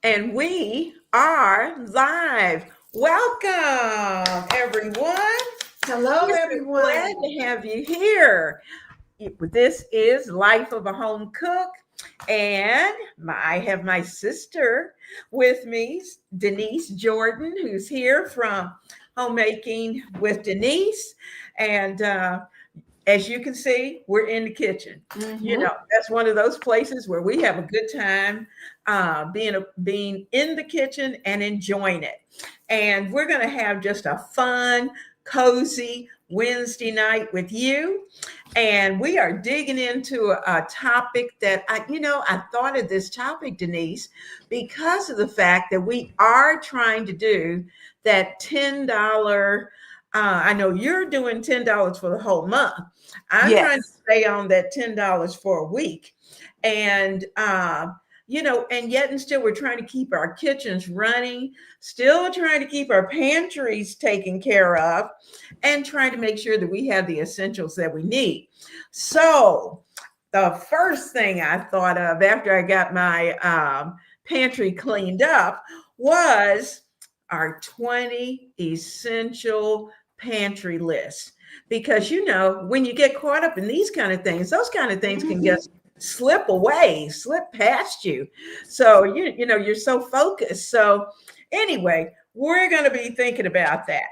And we are live. Welcome, everyone. Hello, We're so glad everyone. to have you here. This is Life of a Home Cook, and I have my sister with me, Denise Jordan, who's here from Homemaking with Denise. And as you can see, we're in the kitchen. Mm-hmm. That's one of those places where we have a good time being in the kitchen and enjoying it. And we're going to have just a fun, cozy Wednesday night with you. And we are digging into a topic that I thought of this topic, Denise, because of the fact that we are trying to do that $10. I know you're doing $10 for the whole month. I'm trying to Yes. stay on that $10 for a week. And, and yet and still we're trying to keep our kitchens running, still trying to keep our pantries taken care of, and trying to make sure that we have the essentials that we need. So, the first thing I thought of after I got my pantry cleaned up was our 20 essential pantry list. Because when you get caught up in these kind of things, those kind of things can Mm-hmm. just slip away, slip past you. So you're so focused. So anyway, we're going to be thinking about that.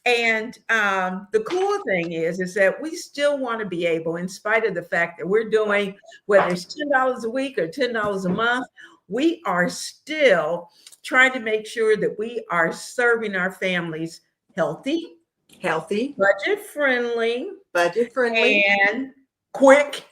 And the cool thing is that we still want to be able, in spite of the fact that we're doing, whether it's $10 a week or $10 a month, we are still trying to make sure that we are serving our families healthy, Healthy, budget friendly, budget friendly, and quick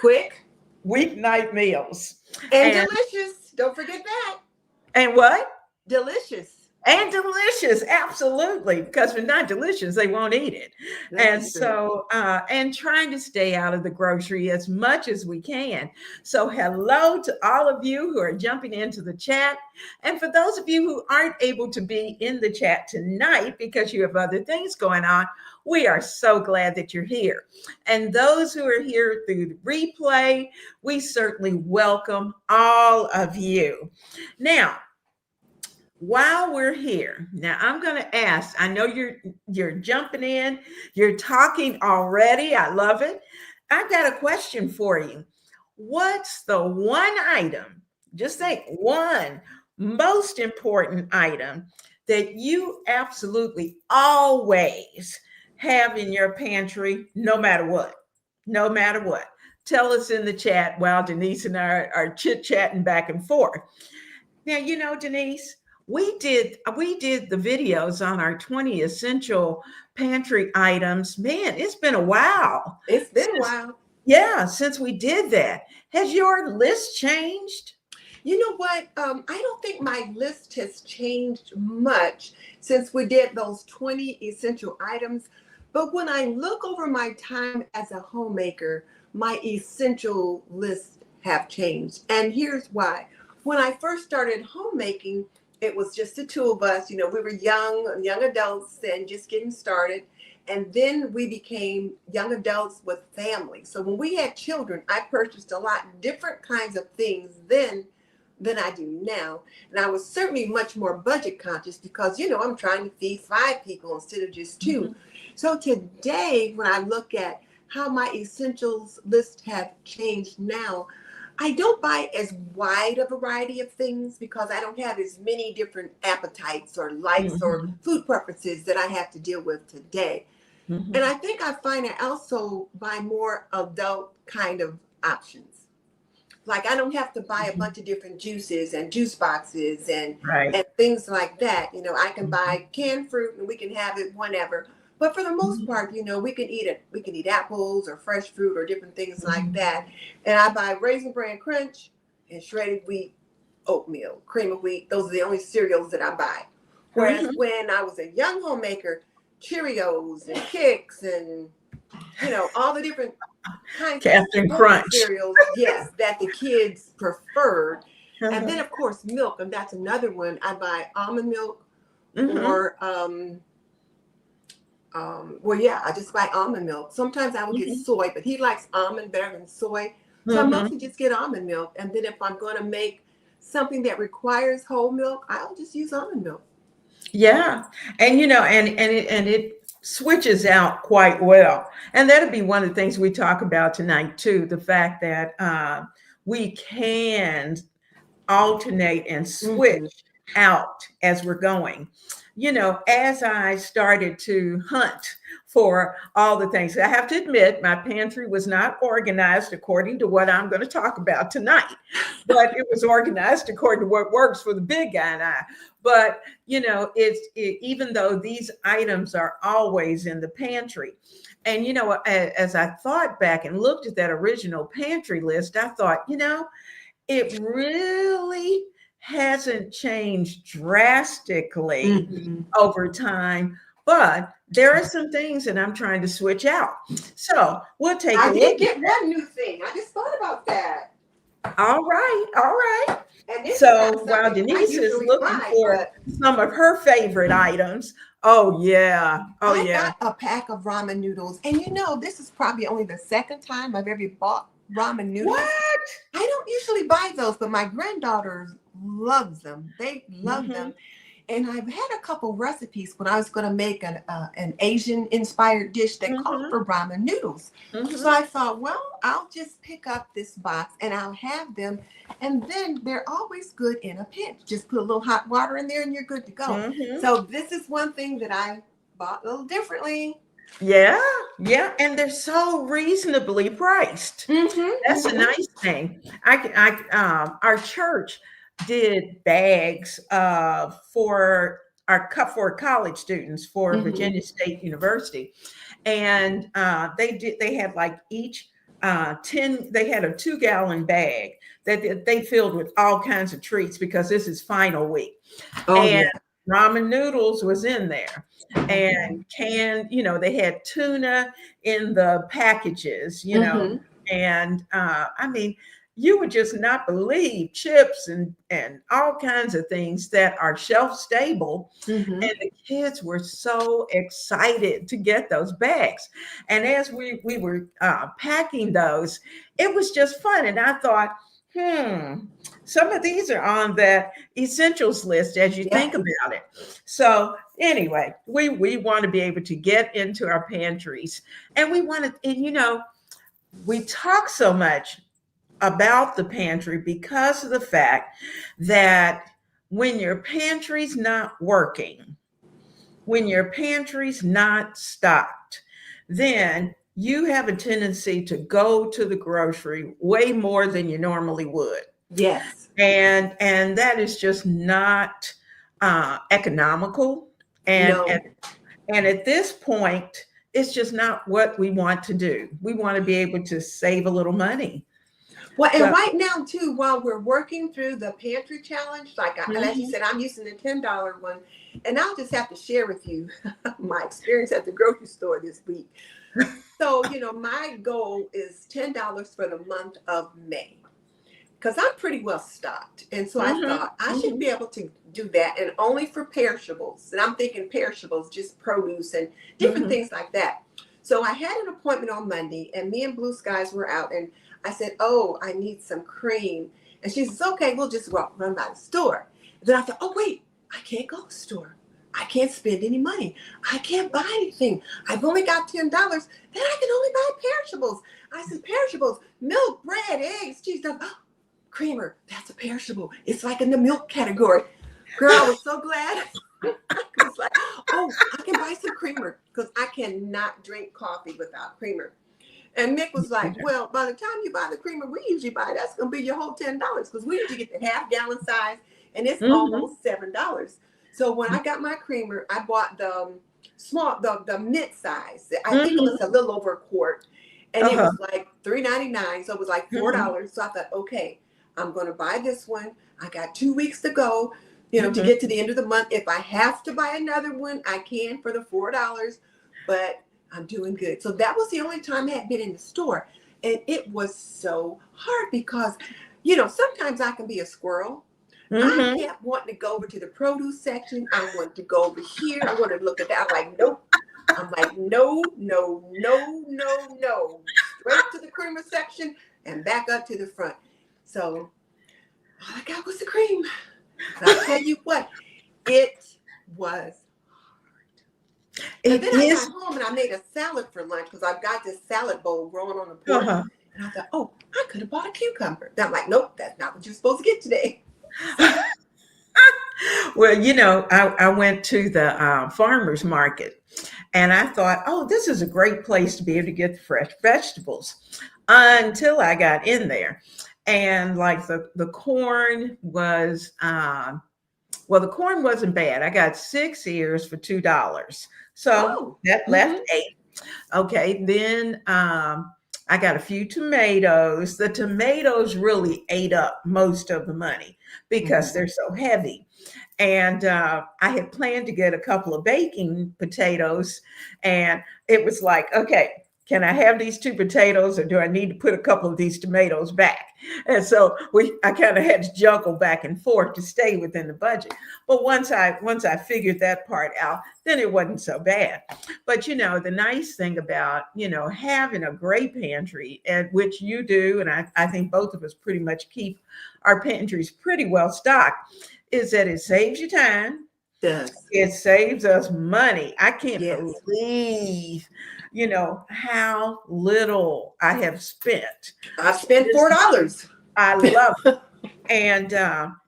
quick, weeknight meals. and And delicious. Don't forget that. what? Delicious. And delicious, absolutely. Because if it's not delicious, they won't eat it. And That's true. so, and trying to stay out of the grocery as much as we can. So, hello to all of you who are jumping into the chat. And for those of you who aren't able to be in the chat tonight because you have other things going on, we are so glad that you're here. And those who are here through the replay, we certainly welcome all of you. Now, while we're here, now I'm going to ask, I know you're jumping in, you're talking already. I love it. I've got a question for you. What's the one item, just think one most important item that you absolutely always have in your pantry, no matter what? No matter what. Tell us in the chat while Denise and I are chit-chatting back and forth. Now, Denise, we did the videos on our 20 essential pantry items. Man, it's been a while It's been a since while. yeah, since we did that. Has your list changed? You know what? I don't think my list has changed much since we did those 20 essential items. But when I look over my time as a homemaker, my essential list have changed. And here's why. When I first started homemaking, it was just the two of us. We were young adults and just getting started. And then we became young adults with families. So when we had children, I purchased a lot different kinds of things then than I do now. And I was certainly much more budget conscious because, I'm trying to feed 5 people instead of just two. Mhm. So today, when I look at how my essentials list have changed now, I don't buy as wide a variety of things because I don't have as many different appetites or likes or Mhm. food preferences that I have to deal with today. And Mhm. I think I find I also buy more adult kind of options. Like I don't have to buy a Mhm. bunch of different juices and juice boxes and Right. things like that. I can Mhm. buy canned fruit and we can have it whenever. But for the most Mhm. part, we can eat it. We can eat apples or fresh fruit or different things like Mhm. that. And I buy Raisin Bran Crunch and shredded wheat oatmeal, cream of wheat. Those are the only cereals that I buy. Whereas Mhm. when I was a young homemaker, Cheerios and Kix and all the different kinds of Captain sporty Crunch. cereals, yes, that the kids preferred. And then, Uh-huh. of course, milk, and that's another one. I buy almond milk Mhm. or, well, yeah, I just buy almond milk. Sometimes I will get Mhm. soy, but he likes almond better than soy. So I Mhm. mostly just get almond milk. And then if I'm going to make something that requires whole milk, I'll just use almond milk. Yeah. And it switches out quite well. And that'll be one of the things we talk about tonight too, the fact that we can alternate and switch out as we're going. As I started to hunt for all the things, I have to admit, my pantry was not organized according to what I'm going to talk about tonight, but it was organized according to what works for the big guy and I. But, even though these items are always in the pantry, and, as I thought back and looked at that original pantry list, I thought, it really hasn't changed drastically over time, but there are some things that I'm trying to switch out. So we'll take a look. I did get one new thing. I just thought about that. All right. And so while Denise is looking for some of her favorite items, I got a pack of ramen noodles. And this is probably only the second time I've ever bought ramen noodles. What? I don't usually buy those, but my granddaughter loves them. They love them. And I've had a couple recipes when I was going to make an Asian-inspired dish that called for ramen noodles. So I thought, well, I'll just pick up this box and I'll have them. And then they're always good in a pinch. Just put a little hot water in there and you're good to go. So this is one thing that I bought a little differently. Yeah. And they're so reasonably priced. That's a nice thing. Our church did bags for college students for Virginia State University. And they had like each 10, they had a 2-gallon bag that they filled with all kinds of treats because this is final week. Ramen noodles was in there, and canned, they had tuna in the packages, and I mean, you would just not believe chips and all kinds of things that are shelf stable. And the kids were so excited to get those bags. And as we were packing those, it was just fun. And I thought, some of these are on that essentials list as you think about it. So anyway, we want to be able to get into our pantries, and we want to, and we talk so much about the pantry because of the fact that when your pantry's not working, when your pantry's not stocked, then you have a tendency to go to the grocery way more than you normally would. Yes. And that is just not economical. And at this point, it's just not what we want to do. We want to be able to save a little money. Well, and right now, too, while we're working through the pantry challenge, as you said, I'm using the $10 one. And I'll just have to share with you my experience at the grocery store this week. So, my goal is $10 for the month of May, because I'm pretty well stocked. And so I thought I should be able to do that, and only for perishables. And I'm thinking perishables, just produce and different things like that. So I had an appointment on Monday, and me and Blue Skies were out, and I said, I need some cream. And she says, okay, we'll just run by the store. And then I thought, wait, I can't go to the store. I can't spend any money. I can't buy anything. I've only got $10. Then I can only buy perishables. I said, perishables, milk, bread, eggs, cheese, creamer. That's a perishable. It's like in the milk category. Girl, I was so glad. I was like, I can buy some creamer, because I cannot drink coffee without creamer. And Mick was like, well, by the time you buy the creamer we usually buy, that's going to be your whole $10, because we usually get the half-gallon size, and it's almost $7. So when I got my creamer, I bought the the mint size. I think it was a little over a quart, and it was like $3.99, so it was like $4. So I thought, okay, I'm going to buy this one. I got 2 weeks to go, to get to the end of the month. If I have to buy another one, I can for the $4, but I'm doing good. So that was the only time I had been in the store. And it was so hard because, sometimes I can be a squirrel. I kept wanting to go over to the produce section. I want to go over here. I want to look at that. I'm like, nope. I'm like, no. Straight to the creamer section and back up to the front. So all I got was the cream. And I'll tell you what, it was. And It then I is. got home and I made a salad for lunch because I've got this salad bowl growing on the porch. Uh-huh. And I thought, oh, I could have bought a cucumber. And I'm like, nope, that's not what you're supposed to get today. So, Well, I went to the farmer's market and I thought, oh, this is a great place to be able to get the fresh vegetables until I got in there. And like the corn was, well, the corn wasn't bad. I got 6 ears for $2. So oh, that left mm-hmm. 8. Okay, then I got a few tomatoes. The tomatoes really ate up most of the money because they're so heavy. And I had planned to get a couple of baking potatoes, and it was like, okay, can I have these 2 potatoes, or do I need to put a couple of these tomatoes back? And so I kind of had to juggle back and forth to stay within the budget. But once I figured that part out, then it wasn't so bad. But the nice thing about having a great pantry, and which you do, and I think both of us pretty much keep our pantries pretty well stocked, is that it saves you time. Does. It saves us money. I can't Yes. believe, how little I have spent. I spent $4. I love it. And,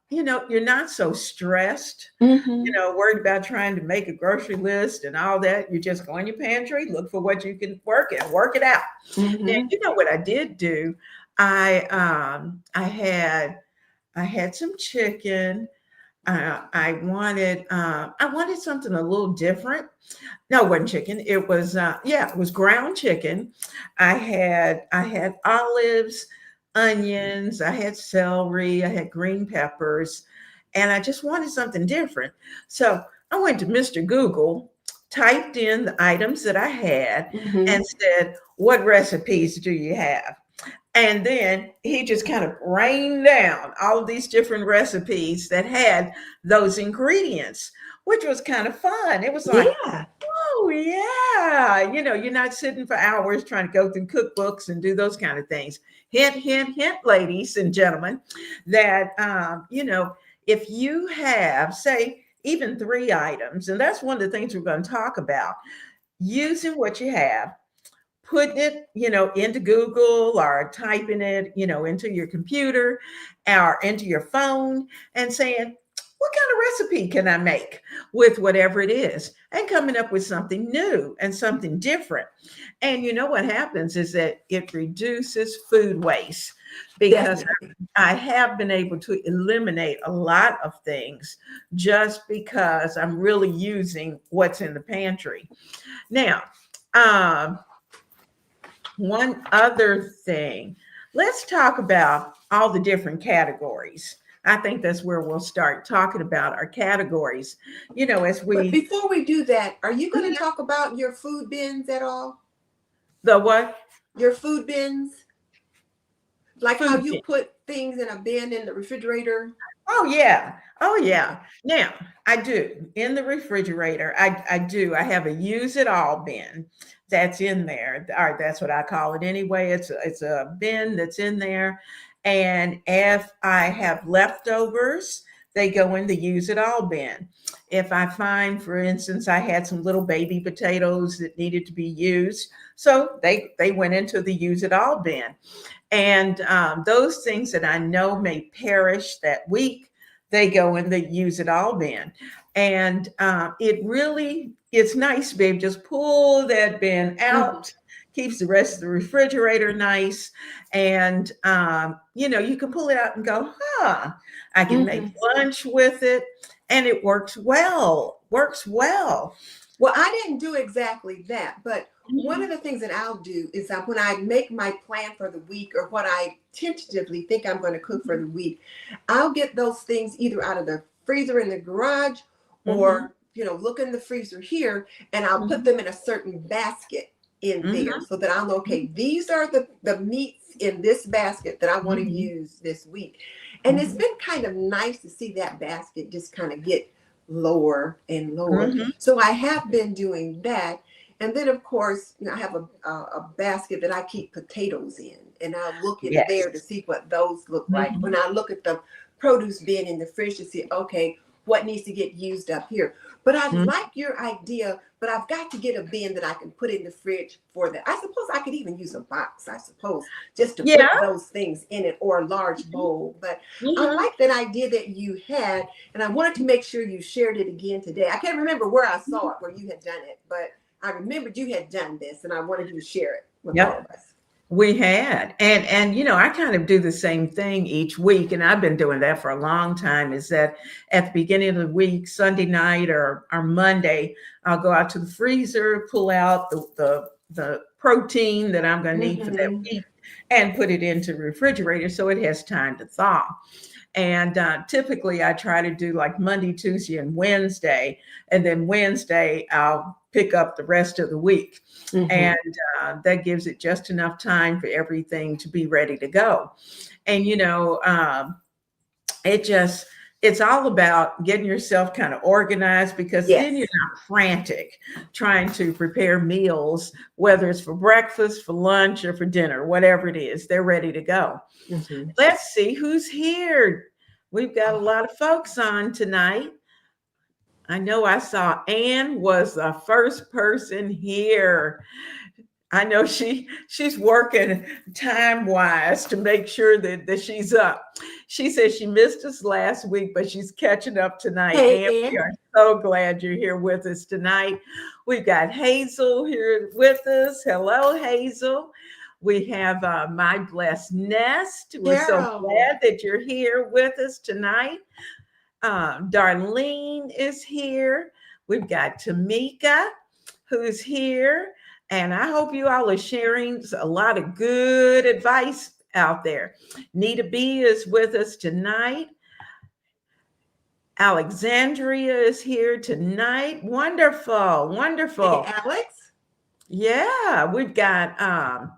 you're not so stressed, worried about trying to make a grocery list and all that. You just go in your pantry, look for what you can work and work it out. Mm-hmm. And what I did do? I had some chicken. I wanted something a little different. No, it wasn't chicken. It was it was ground chicken. I had olives, onions, I had celery, I had green peppers, and I just wanted something different. So I went to Mr. Google, typed in the items that I had, and said, "What recipes do you have?" And then he just kind of rained down all of these different recipes that had those ingredients, which was kind of fun. It was like, yeah. oh, yeah. You're not sitting for hours trying to go through cookbooks and do those kind of things. Hint, hint, hint, ladies and gentlemen, that, if you have, say, even 3 items, and that's one of the things we're going to talk about, using what you have, putting it, into Google or typing it, into your computer or into your phone and saying, what kind of recipe can I make with whatever it is? And coming up with something new and something different. And what happens is that it reduces food waste, because I have been able to eliminate a lot of things just because I'm really using what's in the pantry. Now, one other thing, let's talk about all the different categories. I think that's where we'll start talking about our categories. But before we do that, are you going to talk about your food bins at all? The what? Your food bins? Like Food how you bin. put things in a bin in the refrigerator? Oh, yeah. Oh, yeah. Now, I do. In the refrigerator, I do. I have a use it all bin that's in there. Or that's what I call it anyway. It's a bin that's in there. And if I have leftovers, they go in the use it all bin. If I find, for instance, I had some little baby potatoes that needed to be used, so they went into the use it all bin. And those things that I know may perish that week, they go in the use it all bin. And it's nice to be able to just pull that bin out, keeps the rest of the refrigerator nice. And, you can pull it out and go, I can make lunch with it. And it works well. Well, I didn't do exactly that, but one of the things that I'll do is that when I make my plan for the week, or what I tentatively think I'm going to cook for the week, I'll get those things either out of the freezer in the garage or, look in the freezer here, and I'll put them in a certain basket in there, so that I'll know, okay, these are the meats in this basket that I want to use this week. And it's been kind of nice to see that basket just kind of get lower and lower. So I have been doing that. And then, of course, I have a basket that I keep potatoes in, and I'll look in there to see what those look like. When I look at the produce bin in the fridge to see, okay, what needs to get used up here. But I like your idea, but I've got to get a bin that I can put in the fridge for that. I suppose I could even use a box, I suppose, just to put those things in it, or a large bowl. But I like that idea that you had, and I wanted to make sure you shared it again today. I can't remember where I saw it, where you had done it, but I remembered you had done this, and I wanted you to share it with all of us. We had, and you know, I kind of do the same thing each week, and I've been doing that for a long time. Is that at the beginning of the week, Sunday night or Monday, I'll go out to the freezer, pull out the protein that I'm going to need for that week, and put it into the refrigerator so it has time to thaw. And typically I try to do like Monday, Tuesday, and Wednesday. And then Wednesday, I'll pick up the rest of the week. And that gives it just enough time for everything to be ready to go. And, you know, it's all about getting yourself kind of organized, because then you're not frantic trying to prepare meals, whether it's for breakfast, for lunch, or for dinner, whatever it is, they're ready to go. Let's see who's here. We've got a lot of folks on tonight. I know I saw Ann was the first person here. I know she's working time-wise to make sure that she's up. She said she missed us last week, but she's catching up tonight. Hey, Ann, we are so glad you're here with us tonight. We've got Hazel here with us. Hello, Hazel. We have My Blessed Nest. We're so glad that you're here with us tonight. Darlene is here. We've got Tamika, who's here. And I hope you all are sharing a lot of good advice out there. Nita B is with us tonight. Alexandria is here tonight. Wonderful, wonderful. Hey, Alex? Yeah, we've got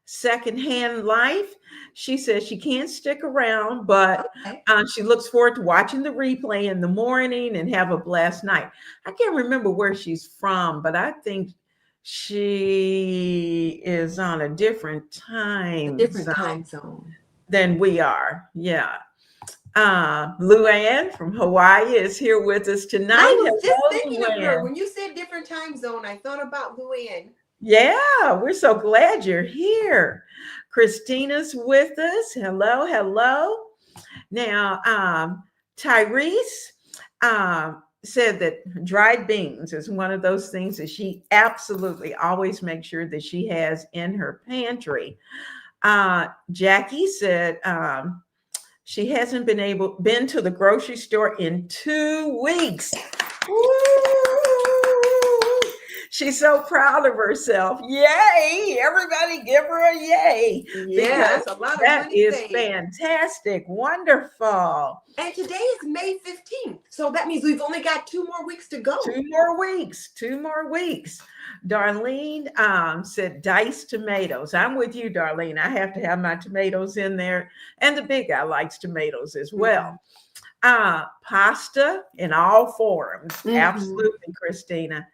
Secondhand Life. She says she can't stick around, but she looks forward to watching the replay in the morning and have a blessed night. I can't remember where she's from, but I think she is on a different time zone than we are. Yeah. Luann from Hawaii is here with us tonight. I was just thinking of her. When you said different time zone, I thought about Luann. Yeah, we're so glad you're here. Christina's with us. Hello, hello. Now, Tyrese said that dried beans is one of those things that she absolutely always makes sure that she has in her pantry. Jackie said she hasn't been to the grocery store in 2 weeks. Woo! She's so proud of herself. Yay! Everybody give her a yay. Yes, a lot of that is fantastic. Wonderful. And today is May 15th. So that means we've only got 2 more weeks to go. 2 more weeks. 2 more weeks. Darlene said diced tomatoes. I'm with you, Darlene. I have to have my tomatoes in there. And the big guy likes tomatoes as well. Pasta in all forms. Absolutely, Christina.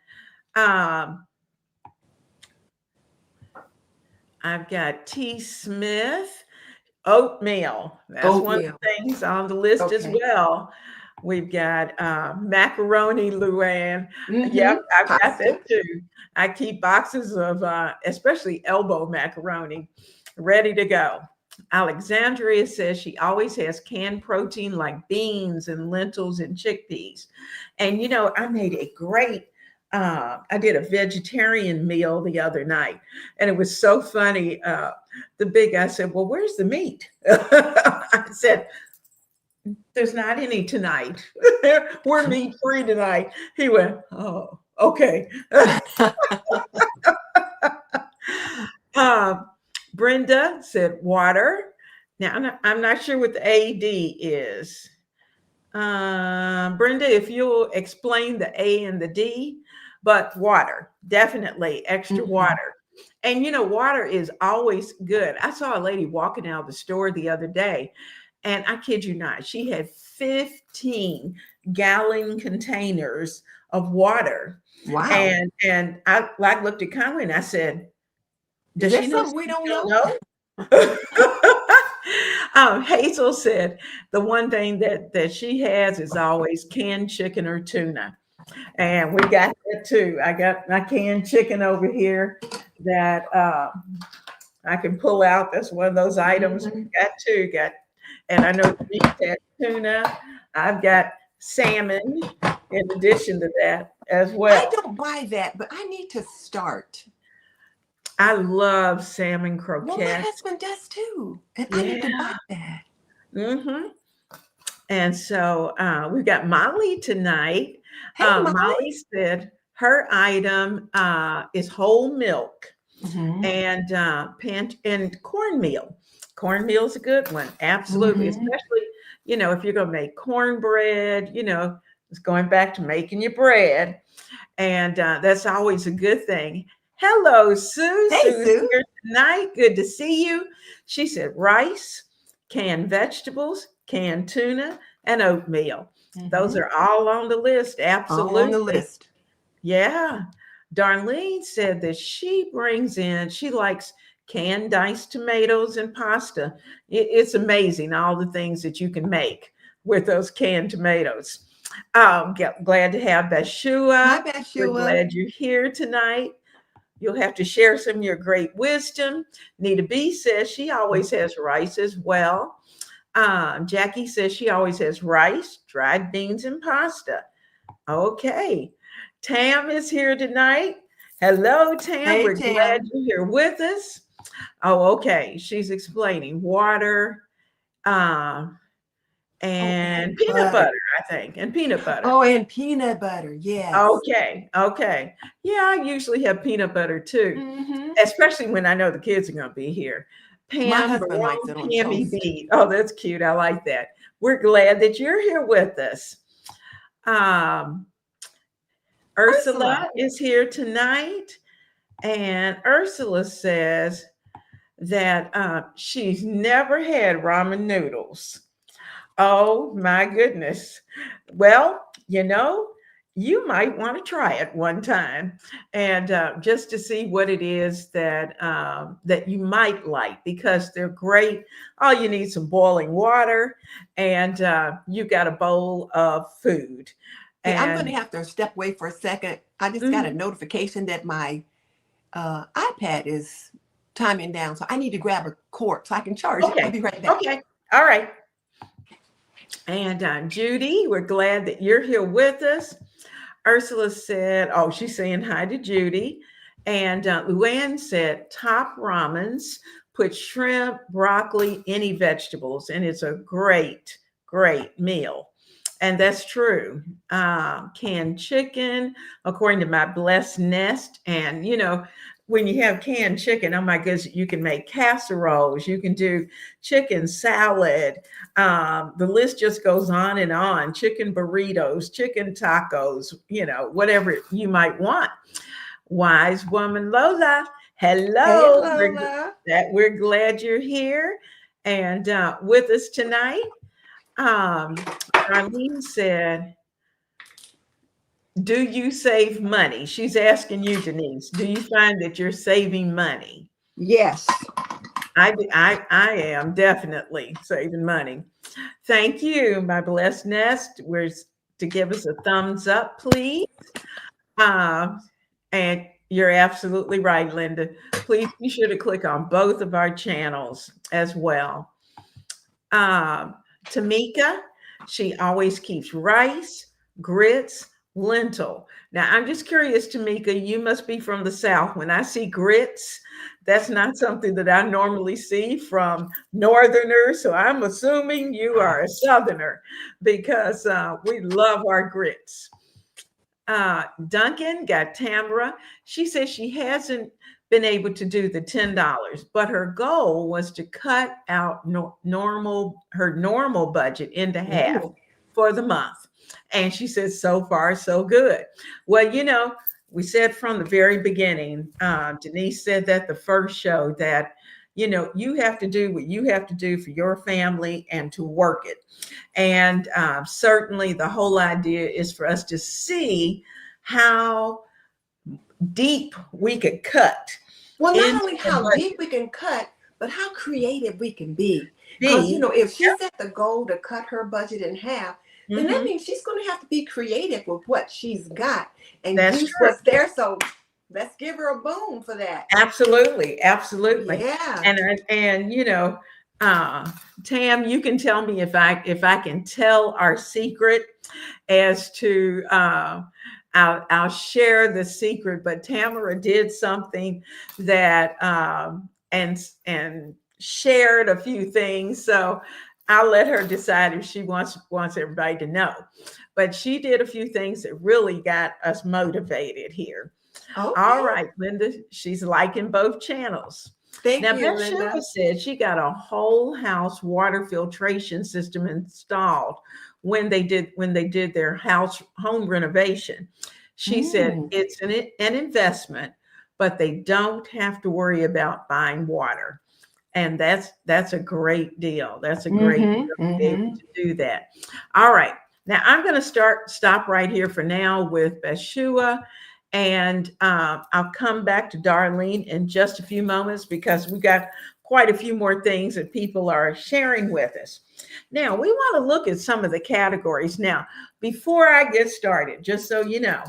I've got T. Smith, oatmeal. That's one of the things on the list as well. We've got macaroni, Luann. Yep, I've got that too. I keep boxes of especially elbow macaroni ready to go. Alexandria says she always has canned protein like beans and lentils and chickpeas. And, you know, I made a great I did a vegetarian meal the other night, and it was so funny. The big guy said, well, where's the meat? I said, there's not any tonight. We're meat free tonight. He went, oh, okay. Brenda said water. Now, I'm not sure what the AD is. Brenda, if you'll explain the A and the D. But water, definitely extra water. And, you know, water is always good. I saw a lady walking out of the store the other day, and I kid you not, she had 15-gallon containers of water. Wow. And I looked at Conway and I said, does she know something we don't know? Hazel said the one thing that she has is always canned chicken or tuna. And we got that too. I got my canned chicken over here that I can pull out. That's one of those items we Mhm. got too. Got, and I know Denise has tuna. I've got salmon in addition to that as I well. don't buy that, but I need to start. I love salmon Well, my croquettes. husband does too, and I need to Yeah. buy that. Hmm. And so we've got Molly tonight. Hey, Molly Molly. said her item is whole milk Hmm. and and cornmeal. Cornmeal is a good one, absolutely. Hmm. Especially, if you're going to make cornbread, it's going back to making your bread, and that's always a good thing. Hello, Sue. Hey, Sue's Sue. here tonight. Good to see you. She said rice, canned vegetables, canned tuna, and oatmeal. Those Hmm. are all on the list. All on the Absolutely. list. Yeah. Darlene said that she likes canned diced tomatoes and pasta. It's amazing all the things that you can make with those canned tomatoes. Glad to have Hi, Bashua. We're Bashua. glad you're here tonight. You'll have to share some of your great wisdom. Nita B says she always has rice as well. Jackie says she always has rice, dried beans, and pasta. Okay. Tam is here tonight. Hello, Tam. Hey, We're glad Tam. you're here with us. Oh, okay. She's explaining water uh, Oh, and and peanut butter. butter, I think, and peanut butter. Oh, and peanut butter. Yes. Okay. Okay. Yeah, I usually have peanut butter too, Hmm. especially when I know the kids are going to be here. My Pam, husband likes Barone, it on Pammy toast. B. Oh, that's cute. I like that. We're glad that you're here with us. Um, Ursula. Ursula is here tonight, and Ursula says that she's never had ramen noodles. Oh my goodness. Well, you might want to try it one time, and just to see what it is that you might like, because they're great. All you need some boiling water, and you got a bowl of food. Hey, I'm going to And have to step away for a second. I just got a mhm, notification that my iPad is timing down, so I need to grab a cord so I can charge it. I'll okay, be right back. okay, all right. And Judy, we're glad that you're here with us. Ursula said, oh, she's saying hi to Judy. And Luann said, top ramens, put shrimp, broccoli, any vegetables, and it's a great, great meal. And that's true. Canned chicken, according to my blessed nest. And, when you have canned chicken, oh my goodness, you can make casseroles, you can do chicken salad. The list just goes on and on. Chicken burritos, chicken tacos, whatever you might want. Wise woman Lola, Hey, hello. Lola. We're glad you're here and with us tonight. Arlene said, do you save money? She's asking you, Denise. Do you find that you're saving money? Yes. I am definitely saving money. Thank you, my blessed nest. We're to give us a thumbs up, please. And you're absolutely right, Linda. Please be sure to click on both of our channels as well. Um, Tamika, she always keeps rice, grits, lentil. Now, I'm just curious, Tamika, you must be from the South. When I see grits, that's not something that I normally see from Northerners. So I'm assuming you are a Southerner, because we love our grits. Duncan got Tamara. She says she hasn't been able to do the $10, but her goal was to cut out her normal budget into half Ooh. for the month. And she says, so far, so good. Well, we said from the very beginning, Denise said that the first show, that you have to do what you have to do for your family and to work it. And certainly the whole idea is for us to see how deep we could cut Well, not into only the how deep budget. we can cut, but how creative we can be. Because, be. if she set the goal to cut her budget in half, then that Mhm. means she's going to have to be creative with what she's got and That's use true. what's there. So let's give her a boom for that. Absolutely, absolutely. Yeah. And uh, Tam, you can tell me if I can tell our secret as to I'll share the secret. But Tamara did something that and shared a few things. So I'll let her decide if she wants everybody to know. But she did a few things that really got us motivated here. All Okay. right, Linda, she's liking both channels. Thank Now, you, Bathsheba Linda. said she got a whole house water filtration system installed when they did their home renovation. She said Mm. it's an investment, but they don't have to worry about buying water. And that's a great deal. That's a great deal Mm-hmm. to be able Mm-hmm. to do that. All right. Now I'm going to stop right here for now with Bathsheba, and I'll come back to Darlene in just a few moments because we got quite a few more things that people are sharing with us. Now we want to look at some of the categories. Now, before I get started, just so you know,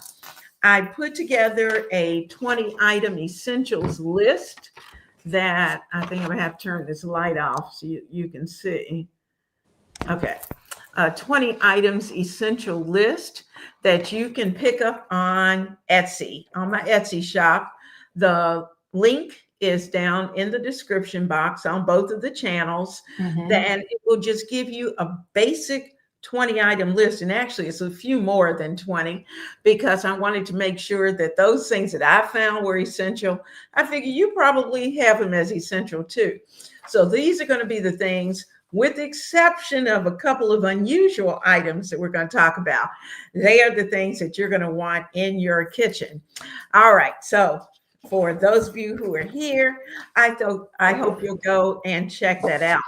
I put together a 20 item essentials list that I think I'm gonna have to turn this light off so you can see. Okay. 20 items essential list that you can pick up on Etsy, on my Etsy shop. The link is down in the description box on both of the channels. Mm-hmm. And it will just give you a basic 20 item list. And actually, it's a few more than 20 because I wanted to make sure that those things that I found were essential, I figure you probably have them as essential too. So these are going to be the things, with the exception of a couple of unusual items that we're going to talk about. They are the things that you're going to want in your kitchen. All right. So for those of you who are here, I hope you'll go and check that out.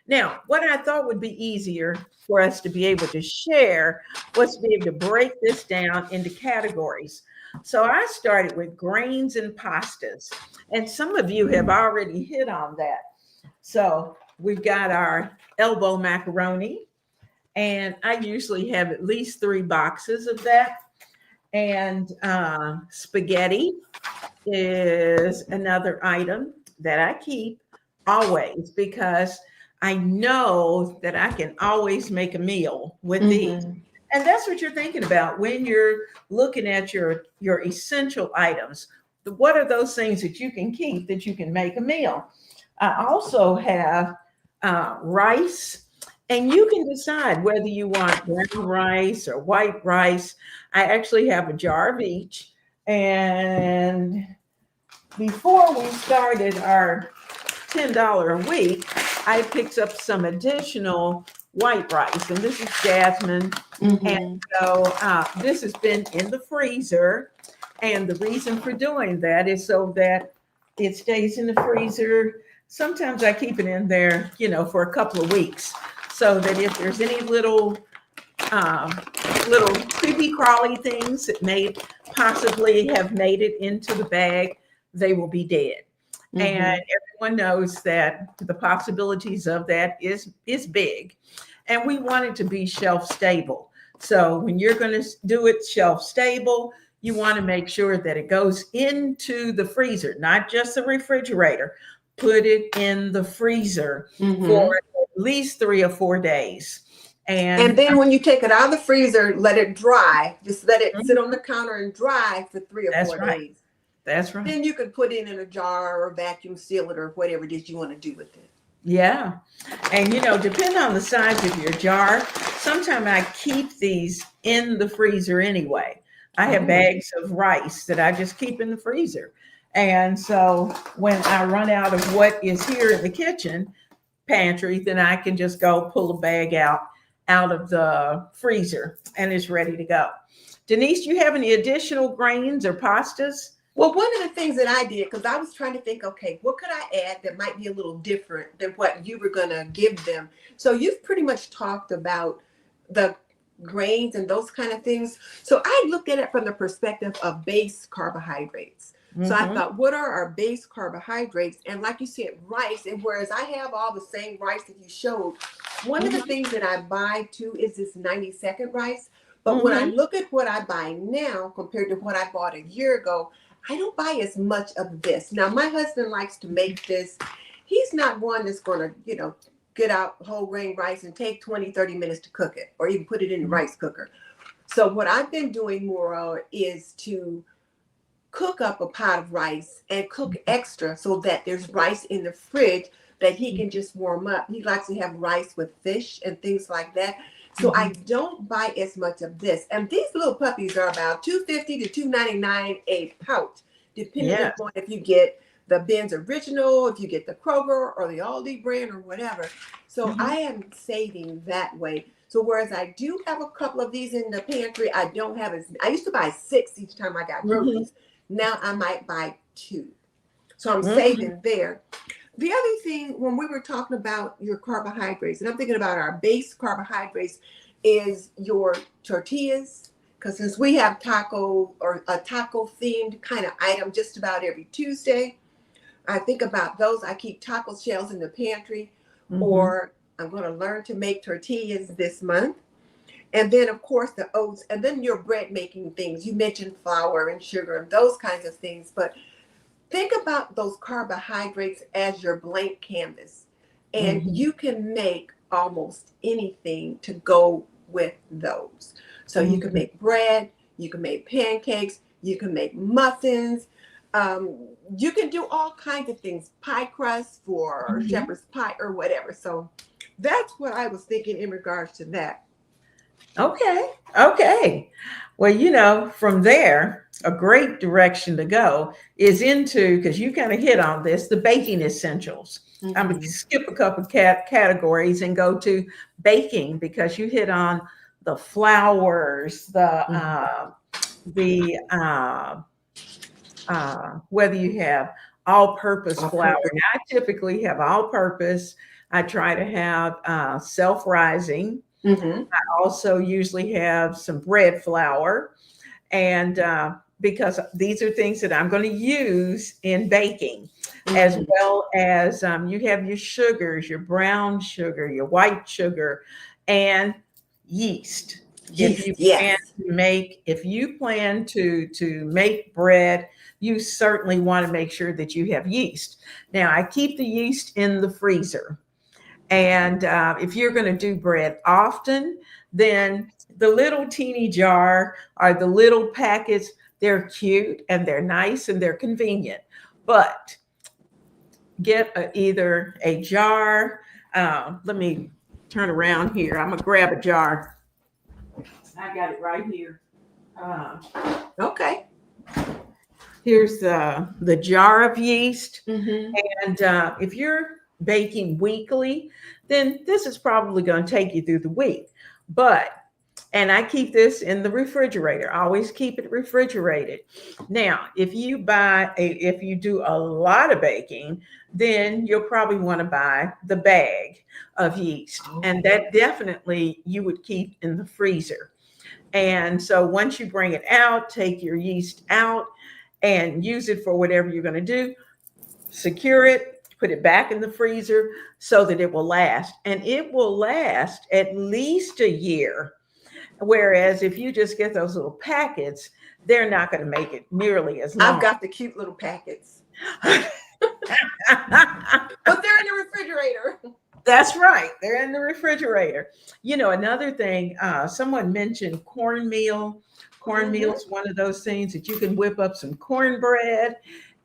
Now, what I thought would be easier for us to be able to share was to be able to break this down into categories. So I started with grains and pastas, and some of you have already hit on that. So we've got our elbow macaroni, and I usually have at least 3 boxes of that. And spaghetti is another item that I keep always because I know that I can always make a meal with these. Mm-hmm. And that's what you're thinking about when you're looking at your essential items. What are those things that you can keep that you can make a meal? I also have rice, and you can decide whether you want brown rice or white rice. I actually have a jar of each. And before we started our $10 a week, I picked up some additional white rice, and this is jasmine. And Mm-hmm. so this has been in the freezer. And the reason for doing that is so that it stays in the freezer. Sometimes I keep it in there, for a couple of weeks, so that if there's any um, little creepy crawly things that may possibly have made it into the bag, they will be dead. And Mm-hmm. everyone knows that the possibilities of that is big. And we want it to be shelf stable. So when you're going to do it shelf stable, you want to make sure that it goes into the freezer, not just the refrigerator. Put it in the freezer for Mm-hmm. at least 3 or 4 days. And And then when you take it out of the freezer, let it dry. Just let it sit on mhm, the counter and dry for three or that's four right. days. That's right. Then you could put it in a jar or vacuum seal it or whatever it is you want to do with it. Yeah. And depending on the size of your jar, sometimes I keep these in the freezer anyway. I have Oh. bags of rice that I just keep in the freezer. And so when I run out of what is here in the kitchen pantry, then I can just go pull a bag out of the freezer and it's ready to go. Denise, do you have any additional grains or pastas? Well, one of the things that I did, because I was trying to think, okay, what could I add that might be a little different than what you were going to give them? So you've pretty much talked about the grains and those kind of things. So I looked at it from the perspective of base carbohydrates. So I thought, what are our base carbohydrates? And like you said, rice. And whereas I have all the same rice that you showed, one of the things that I buy too is this 90-second rice. But when I look at what I buy now compared to what I bought a year ago, I don't buy as much of this. Now, my husband likes to make this. He's not one that's going to, get out whole grain rice and take 20, 30 minutes to cook it or even put it in the rice cooker. So what I've been doing more of is to cook up a pot of rice and cook extra so that there's rice in the fridge that he can just warm up. He likes to have rice with fish and things like that. So I don't buy as much of this. And these little puppies are about $2.50 to $2.99 a pouch, depending upon if you get the Ben's Original, if you get the Kroger or the Aldi brand or whatever. So I am saving that way. So whereas I do have a couple of these in the pantry, I don't have I used to buy 6 each time I got groceries. Now I might buy 2. So I'm saving there. The other thing, when we were talking about your carbohydrates, and I'm thinking about our base carbohydrates, is your tortillas. Because since we have taco or a taco themed kind of item just about every Tuesday, I think about those. I keep taco shells in the pantry, or I'm going to learn to make tortillas this month. And then, of course, the oats, and then your bread making things. You mentioned flour and sugar and those kinds of things. But think about those carbohydrates as your blank canvas. And you can make almost anything to go with those. So you can make bread, you can make pancakes, you can make muffins. You can do all kinds of things, pie crust for shepherd's pie or whatever. So that's what I was thinking in regards to that. Okay. Well, from there, a great direction to go is into, because you kind of hit on this, the baking essentials. I'm going to skip a couple categories and go to baking, because you hit on the flours, whether you have all-purpose flour. Now, I typically have all-purpose. I try to have self-rising. I also usually have some bread flour, and because these are things that I'm going to use in baking, as well as you have your sugars, your brown sugar, your white sugar, and yeast. If you plan to make bread, you certainly want to make sure that you have yeast. Now, I keep the yeast in the freezer. And if you're going to do bread often, then the little teeny jar or the little packets, they're cute and they're nice and they're convenient. But get either a jar. Let me turn around here. I'm going to grab a jar. I got it right here. Okay. Here's the jar of yeast. And if you're baking weekly, then this is probably going to take you through the week. And I keep this in the refrigerator. I always keep it refrigerated. Now, if you do a lot of baking, then you'll probably want to buy the bag of yeast. And that definitely you would keep in the freezer. And so once you bring it out, take your yeast out and use it for whatever you're going to do. Secure it, put it back in the freezer so that it will last. And it will last at least a year. Whereas if you just get those little packets, they're not going to make it nearly as long. I've got the cute little packets. But they're in the refrigerator. That's right. They're in the refrigerator. Another thing, someone mentioned cornmeal. Cornmeal is one of those things that you can whip up some cornbread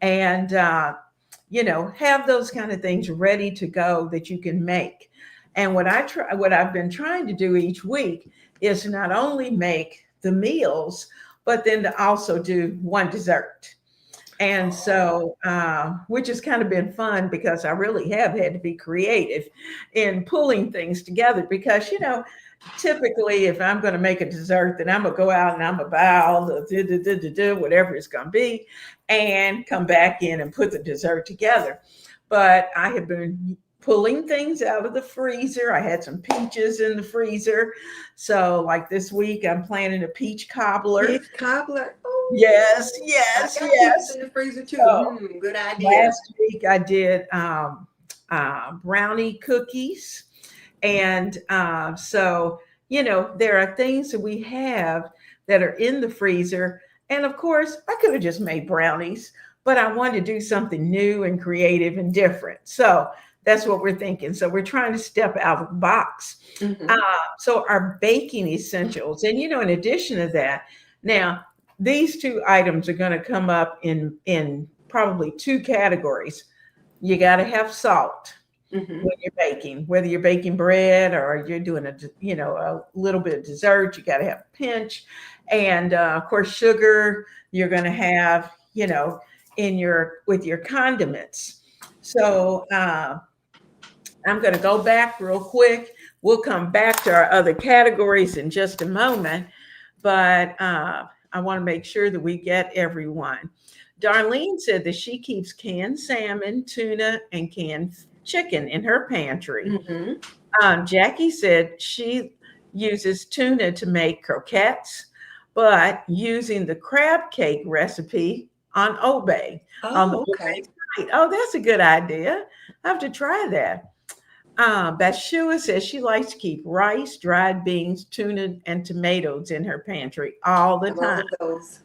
and, have those kind of things ready to go that you can make. And what I've been trying to do each week is to not only make the meals, but then to also do one dessert. And so, which has kind of been fun because I really have had to be creative in pulling things together because, typically if I'm going to make a dessert, then I'm going to go out and I'm going to buy all the whatever it's going to be and come back in and put the dessert together. But I have been pulling things out of the freezer. I had some peaches in the freezer. So like this week, I'm planning a peach cobbler. Peach cobbler. Oh. Yes, I yes, got peaches yes. in the freezer too. So Good idea. last week I did brownie cookies. And so, there are things that we have that are in the freezer. And of course, I could have just made brownies, but I wanted to do something new and creative and different. So that's what we're thinking. So we're trying to step out of the box. Uh, Hmm. so our baking essentials, and in addition to that, now these two items are going to come up in probably two categories. You got to have salt Hmm. when you're baking, whether you're baking bread or you're doing a little bit of dessert, you got to have a pinch, and of course sugar. You're going to have in your with your condiments. So I'm going to go back real quick. We'll come back to our other categories in just a moment, but I want to make sure that we get everyone. Darlene said that she keeps canned salmon, tuna, and canned chicken in her pantry. Hmm. Jackie said she uses tuna to make croquettes, but using the crab cake recipe on Obey on the Oh, Obey okay. site. Oh, that's a good idea. I have to try that. Bathsheba says she likes to keep rice, dried beans, tuna, and tomatoes in her pantry all the Have all time. of those.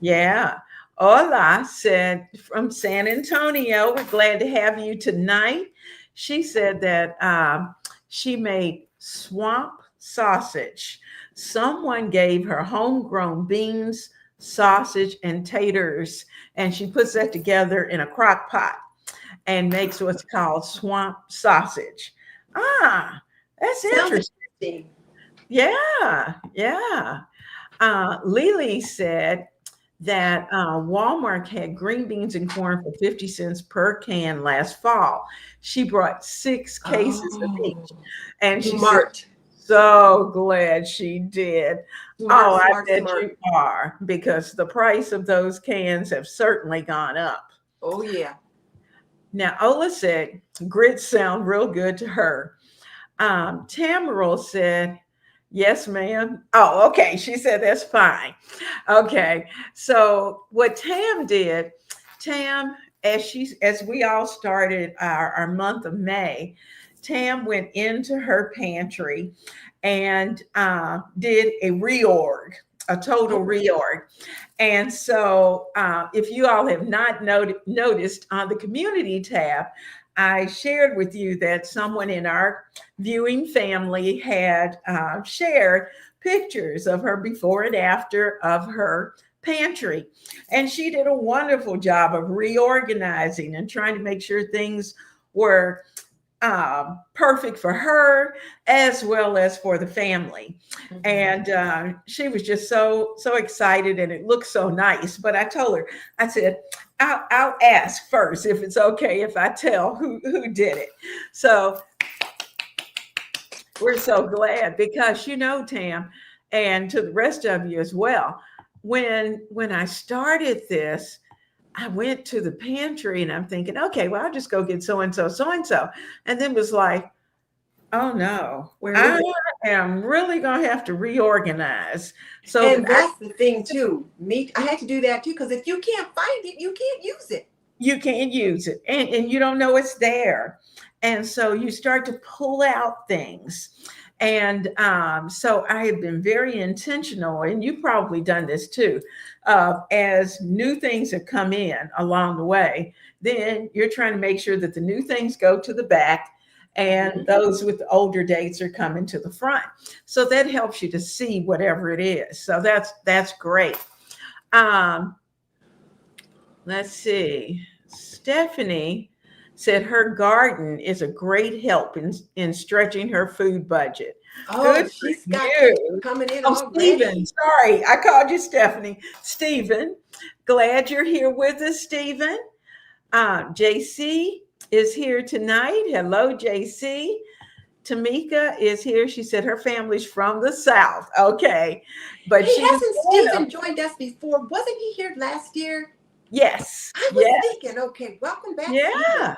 Yeah. Hola said from San Antonio, we're glad to have you tonight. She said that she made swamp sausage. Someone gave her homegrown beans, sausage, and taters, and she puts that together in a crock pot and makes what's called swamp sausage. Ah, that's Sounds interesting. interesting. Yeah, yeah. Lily said that Walmart had green beans and corn for 50 cents per can last fall. She brought 6 cases of each. Oh, And she said, smart, so glad she did. smart, Oh, I smart, bet you smart. are, because the price of those cans have certainly gone up. Oh, yeah. Now, Ola said grits sound real good to her. Tamaral said, yes, ma'am. Oh, okay. She said that's fine. Okay. So what Tam did, Tam, as we all started our month of May, Tam went into her pantry and did a reorg, a total Oh, reorg. And so, if you all have not noticed on the community tab, I shared with you that someone in our viewing family had shared pictures of her before and after of her pantry. And she did a wonderful job of reorganizing and trying to make sure things were perfect for her as well as for the family. mhm. And she was just so excited, and it looked so nice. But I told her, I said, I'll ask first if it's okay if I tell who did it. So we're so glad, because Tam, and to the rest of you as well, when I started this, I went to the pantry and I'm thinking, okay, well, I'll just go get so and so, so and so. And then was like, oh no, Where is I it? am really going to have to reorganize so that And that's the thing too. Me, I had to do that too because if you can't find it, you can't use it. you can use it, and you don't know it's there. And so you start to pull out things. And so I have been very intentional, and you've probably done this too. As new things have come in along the way, then you're trying to make sure that the new things go to the back and Mhm. those with the older dates are coming to the front. So that helps you to see whatever it is. So that's great. Um, let's see. Stephanie said her garden is a great help in stretching her food budget. Oh, Good for she's got things you. coming in Oh, Stephen, already. sorry, I called you Stephanie. Stephen, glad you're here with us, Stephen. JC is here tonight. Hello, JC. Tamika is here. She said her family's from the South. Okay. But Hey, she was hasn't born up. Stephen joined us before? Wasn't he here last year? Yes. I was Yes. thinking, okay, welcome back, Stephen. Yeah.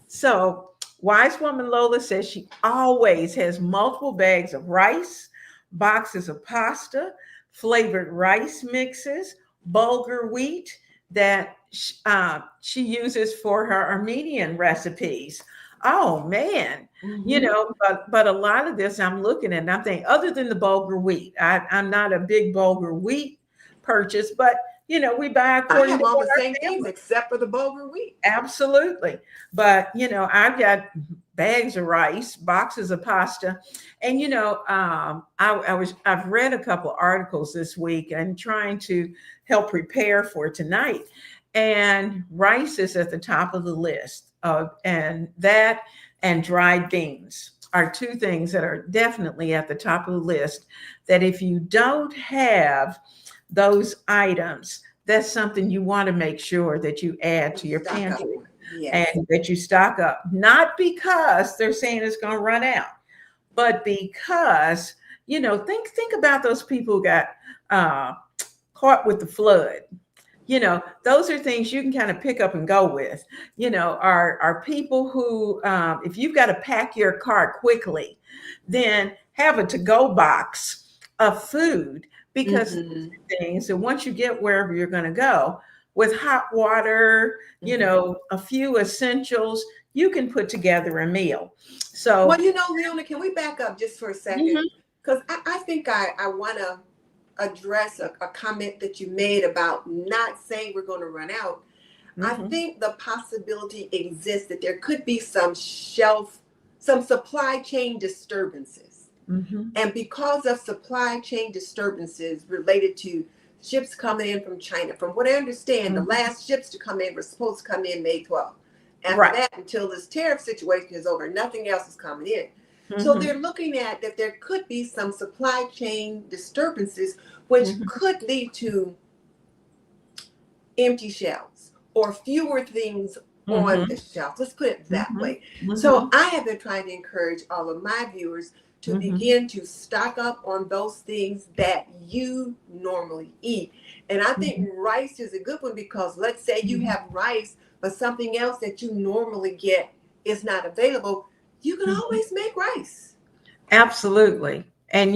So, Wise Woman Lola says she always has multiple bags of rice, boxes of pasta, flavored rice mixes, bulgur wheat that she uses for her Armenian recipes. Oh man, Mhm. but a lot of this I'm looking at and I'm thinking, other than the bulgur wheat, I'm not a big bulgur wheat purchase, but we buy I according have to all what the our same things family. except for the bulgur wheat. Absolutely. But, I've got bags of rice, boxes of pasta. And, I've read a couple articles this week and trying to help prepare for tonight. And rice is at the top of the list. And that and dried beans are two things that are definitely at the top of the list. That if you don't have those items, that's something you want to make sure that you add to your Stock up pantry on. Yes. and that you stock up, not because they're saying it's going to run out, but because, think about those people who got uh, caught with the flood. Those are things you can kind of pick up and go with. Are people who, if you've got to pack your car quickly, then have a to-go box of food, because Mhm. things, and once you get wherever you're going to go, with hot water, Mhm. a few essentials, you can put together a meal. Well, So, Leona, can we back up just for a second? mhm, Because I think I want to address a comment that you made about not saying we're going to run out. I mhm, think the possibility exists that there could be some supply chain disturbances. mhm, And because of supply chain disturbances related to ships coming in from China, from what I understand, the mhm. last ships to come in were supposed to come in May 12th. After Right. that, until this tariff situation is over, nothing else is coming in. So Mhm, they're looking at that there could be some supply chain disturbances, which mhm, could lead to empty shelves or fewer things on the mhm, shelf. Let's put it that mhm, way. So mhm, I have been trying to encourage all of my viewers to mhm, begin to stock up on those things that you normally eat. And I think mhm, rice is a good one, because let's say you mhm, have rice, but something else that you normally get is not available. You can mhm. always make rice. Absolutely. And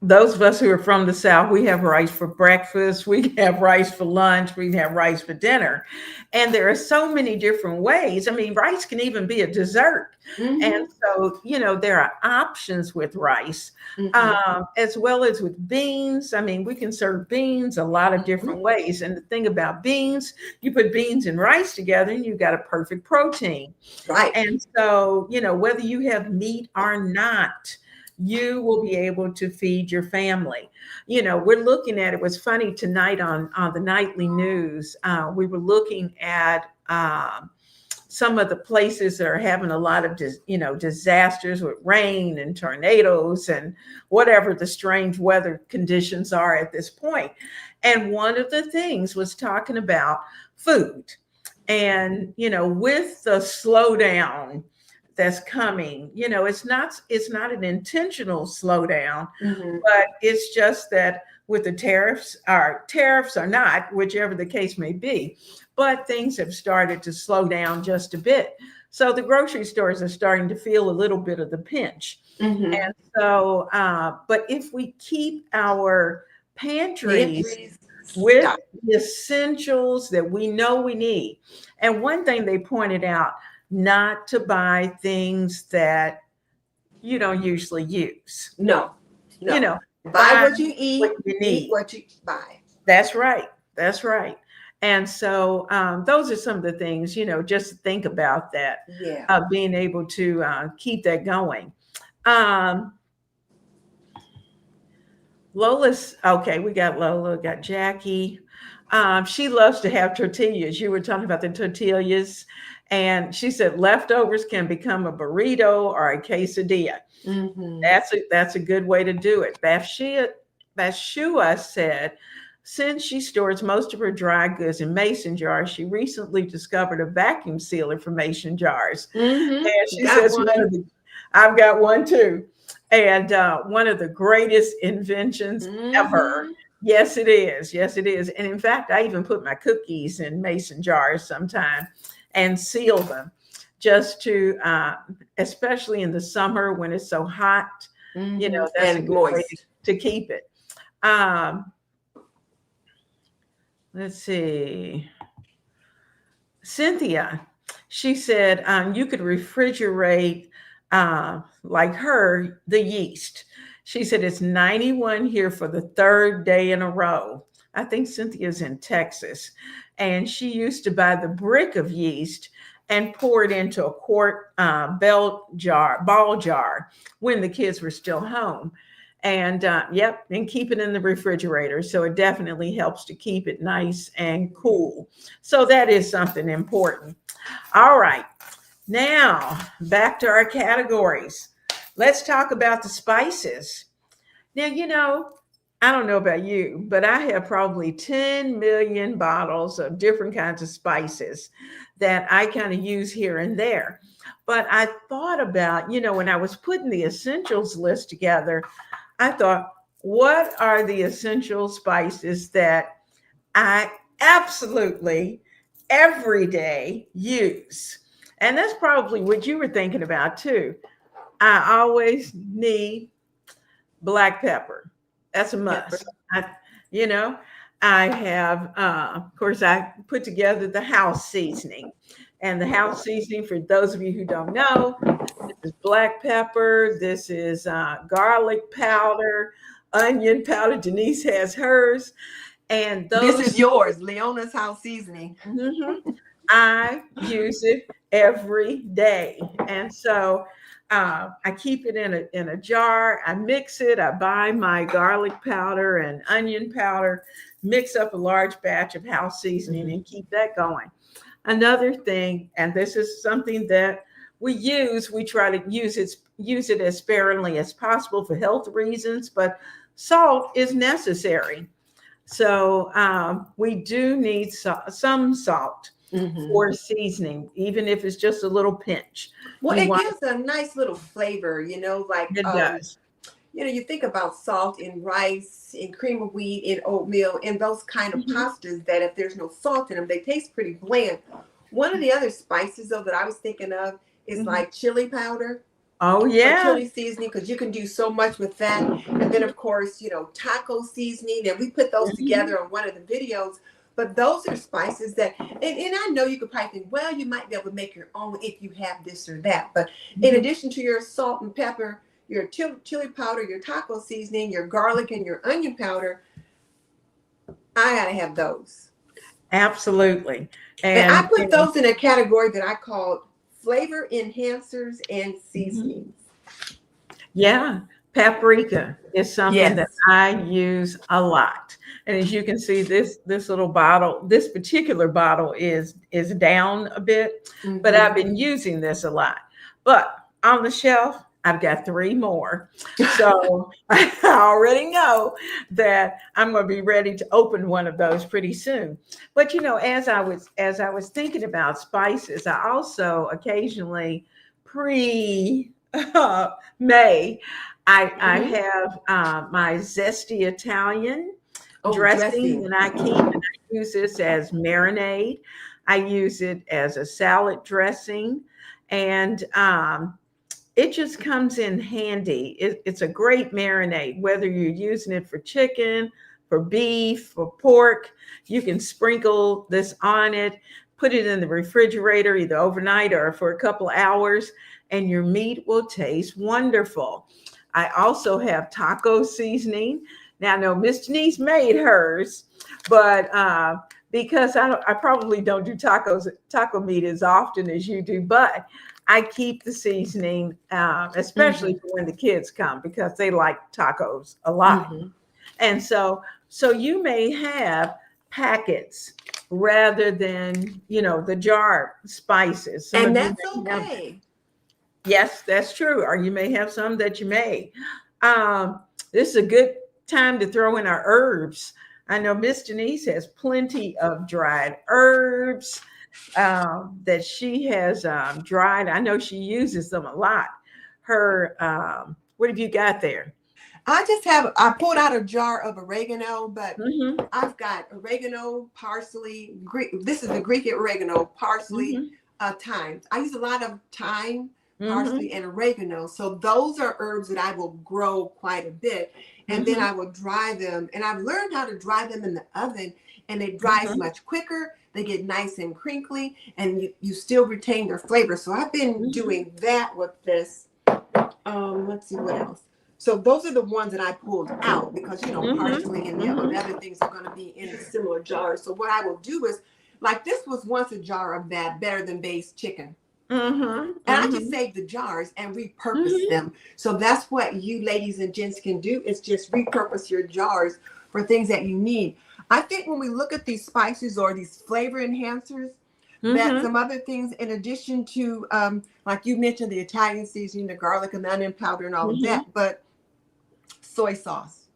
those of us who are from the South, we have rice for breakfast, we have rice for lunch, we have rice for dinner. And there are so many different ways. I mean, rice can even be a dessert. And Mm-hmm. so, there are options with rice, Mm-hmm. as well as with beans. I mean, we can serve beans a lot of Mm-hmm. different ways. And the thing about beans, you put beans and rice together and you've got a perfect protein. Right. And so, whether you have meat or not, you will be able to feed your family. We're looking at, it was funny tonight on the nightly news. We were looking at some of the places that are having a lot of, disasters with rain and tornadoes and whatever the strange weather conditions are at this point. And one of the things was talking about food. And, with the slowdown that's coming, it's not an intentional slowdown, Mm-hmm. but it's just that with the tariffs or not, whichever the case may be, but things have started to slow down just a bit. So the grocery stores are starting to feel a little bit of the pinch. Mm-hmm. And so, but if we keep our pantries Pantries. with Stop. the essentials that we know we need. And one thing they pointed out, not to buy things that you don't usually use. No, You no. know, Buy buy what you what you eat need. what you buy. That's right. That's right. And so those are some of the things, just to think about that, Yeah. being able to keep that going. Um, Lola's okay. We got Lola, got Jackie. She loves to have tortillas. You were talking about the tortillas, and she said leftovers can become a burrito or a quesadilla. Mm-hmm. That's a good way to do it. Bathsheba said, since she stores most of her dry goods in mason jars, she recently discovered a vacuum sealer for mason jars. And Mm-hmm. she Got says one. I've got one too. And one of the greatest inventions ever. Mm-hmm. Yes, it is. Yes, it is. And in fact, I even put my cookies in mason jars sometime and seal them just to, especially in the summer when it's so hot, Mm-hmm. that's a And good way moist. to keep it. Um, let's see. Cynthia, she said you could refrigerate, like her, the yeast. She said it's 91 here for the third day in a row. I think Cynthia's in Texas. And she used to buy the brick of yeast and pour it into a quart ball jar when the kids were still home. And yep, and keep it in the refrigerator. So it definitely helps to keep it nice and cool. So that is something important. All right. Now, back to our categories. Let's talk about the spices. Now, I don't know about you, but I have probably 10 million bottles of different kinds of spices that I kind of use here and there. But I thought about, when I was putting the essentials list together, I thought, what are the essential spices that I absolutely every day use? And that's probably what you were thinking about too. I always need black pepper. That's a Pepper. must. You know, I have, of course, I put together the house seasoning. And the house seasoning, for those of you who don't know, this is black pepper, this is garlic powder, onion powder. Denise has hers. And This those, is yours, Leona's house seasoning. mhm, I use it every day. And so I keep it in a jar. I mix it. I buy my garlic powder and onion powder, mix up a large batch of house seasoning, and keep that going. Another thing, and this is something that we try to use it as sparingly as possible for health reasons, but salt is necessary. So we do need some salt for seasoning, even if it's just a little pinch. Well, We it want gives a nice little flavor, like it does. you think about salt in rice, in cream of wheat, in oatmeal, in those kind of Mhm. pastas that if there's no salt in them, they taste pretty bland. One of the other spices though that I was thinking of is Mhm. like chili powder Oh or yeah. chili seasoning because you can do so much with that. And then of course, taco seasoning, and we put those Mhm. together on one of the videos. But those are spices that, and I know you could probably think, well, you might be able to make your own if you have this or that. But in Mhm. addition to your salt and pepper, your chili powder, your taco seasoning, your garlic, and your onion powder, I gotta have those. Absolutely. And I And put those in a category that I called flavor enhancers and mhm. seasonings. Yeah, paprika is something that Yes. I use a lot. And as you can see, this little bottle, this particular bottle is down a bit, but I've Hmm. been using this a lot. But on the shelf, I've got three more. So I already know that I'm going to be ready to open one of those pretty soon. But as I was thinking about spices, I also occasionally pre May, I Hmm. have my zesty Italian Oh, dressing dressing. that I keep, and I use this as marinade. I use it as a salad dressing, and it just comes in handy. It's a great marinade, whether you're using it for chicken, for beef, for pork. You can sprinkle this on it, put it in the refrigerator either overnight or for a couple hours, and your meat will taste wonderful. I also have taco seasoning. Now, I know Miss Denise made hers, but because I probably don't do taco meat as often as you do, but I keep the seasoning, especially Hmm. for when the kids come, because they like tacos a lot. Hmm. And so you may have packets rather than, the jar spices. Some And of you that's may have, okay. yes, that's true. Or you may have some that you may. Um, this is a good time to throw in our herbs. I know Miss Denise has plenty of dried herbs that she has dried. I know she uses them a lot. What have you got there? I pulled out a jar of oregano, but Hmm. I've got oregano, parsley, this is the Greek oregano, parsley, Hmm. thyme. I use a lot of thyme, parsley, Hmm. and oregano. So those are herbs that I will grow quite a bit. and then I will dry them. And I've learned how to dry them in the oven, and it dries much quicker. They get nice and crinkly, and you still retain their flavor. So I've been doing that with this. Let's see what else. So those are the ones that I pulled out because, you know, parsley and the other things are going to be in similar jars. So what I will do is, like, this was once a jar of that Better Than Based chicken. And I just save the jars and repurpose them. So that's what you ladies and gents can do, is just repurpose your jars for things that you need. I think when we look at these spices or these flavor enhancers, that some other things in addition to, like you mentioned, the Italian seasoning, the garlic and onion powder and all of that, but soy sauce,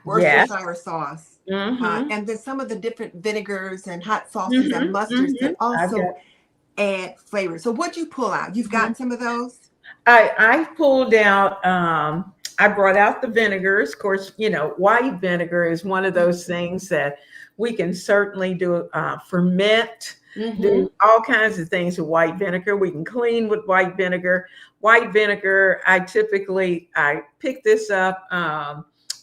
Worcestershire sauce, and then some of the different vinegars and hot sauces and mustards that also add flavor. So what'd you pull out? You've gotten some of those? I pulled out, I brought out the vinegars. Of course, you know, white vinegar is one of those things that we can certainly do, ferment, do all kinds of things with white vinegar. We can clean with white vinegar. White vinegar, I picked this up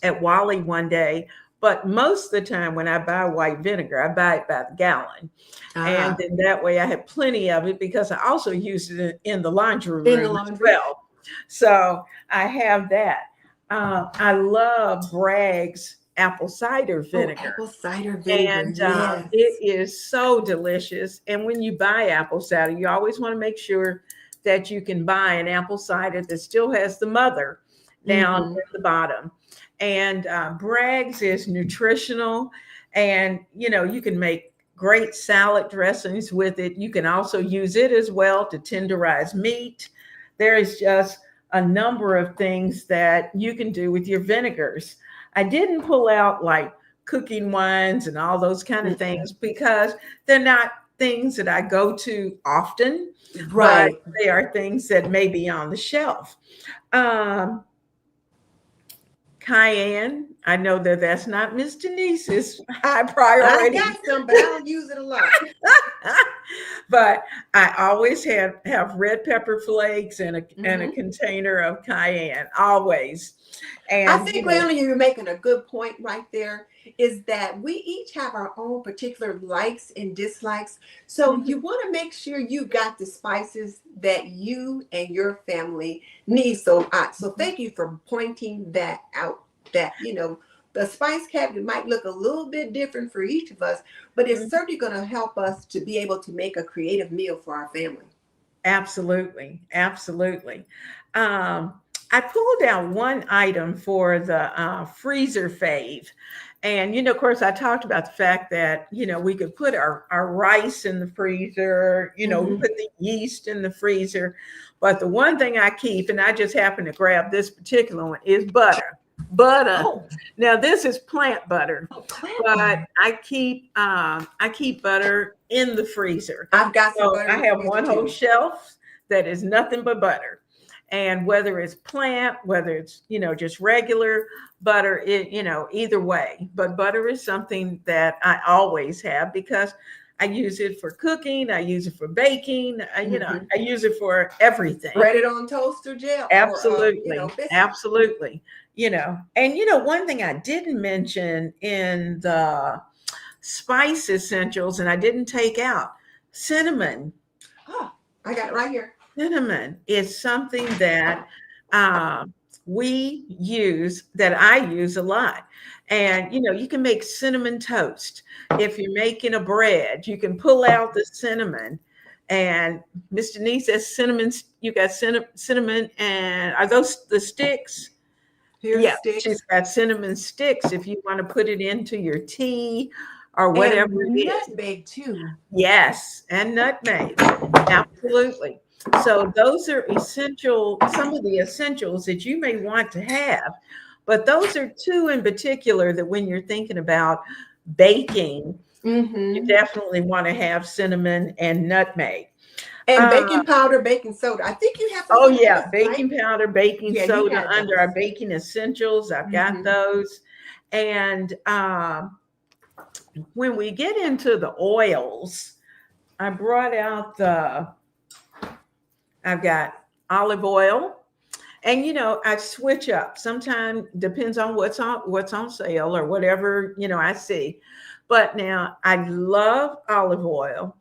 at Wally one day, but most of the time when I buy white vinegar, I buy it by the gallon. And then that way I have plenty of it because I also use it in the laundry room as well. So I have that. I love Bragg's apple cider vinegar. Apple cider vinegar, and it is so delicious. And when you buy apple cider, you always want to make sure that you can buy an apple cider that still has the mother down at the bottom. And Bragg's is nutritional, and you know, you can make great salad dressings with it. You can also use it as well to tenderize meat. There is just a number of things that you can do with your vinegars. I didn't pull out like cooking wines and all those kind of things because they're not things that I go to often, but they are things that may be on the shelf. Cayenne, I know that that's not Miss Denise's high priority. I got some, but I don't use it a lot. But I always have red pepper flakes and a container of cayenne, always. And I think, Leona, you're making a good point right there, is that we each have our own particular likes and dislikes. So you want to make sure you got the spices that you and your family need. So thank you for pointing that out, that, you know, the spice cabinet might look a little bit different for each of us, but it's certainly going to help us to be able to make a creative meal for our family. Absolutely. Absolutely. I pulled out one item for the freezer fave. And, you know, of course, I talked about the fact that, you know, we could put our rice in the freezer, you know, put the yeast in the freezer. But the one thing I keep, and I just happened to grab this particular one, is butter. Now this is plant butter, but I keep butter in the freezer. I've got some butter. I have one whole shelf that is nothing but butter. And whether it's plant, whether it's, you know, just regular butter, it, you know, either way. But butter is something that I always have because I use it for cooking. I use it for baking. You know, I use it for everything. Spread it on toast or gel. Absolutely. Or, absolutely. You know, and, you know, one thing I didn't mention in the spice essentials, and I didn't take out, cinnamon. Oh, I got it right here. Cinnamon is something that we use, that I use a lot. And, you know, you can make cinnamon toast. If you're making a bread, you can pull out the cinnamon. And Miss Denise says cinnamon, you got cinnamon, and are those the sticks? Sticks. She's got cinnamon sticks if you want to put it into your tea or whatever and it is. Nutmeg too. Yes, and nutmeg. Absolutely. So those are essential, some of the essentials that you may want to have, but those are two in particular that when you're thinking about baking, you definitely want to have cinnamon and nutmeg. And baking powder, baking soda. I think you have. Oh yeah, baking powder, baking soda under our baking essentials. I've got those. And when we get into the oils, I brought out I've got olive oil, And I switch up. Sometimes depends on what's on sale or whatever, I see. But now I love olive oil,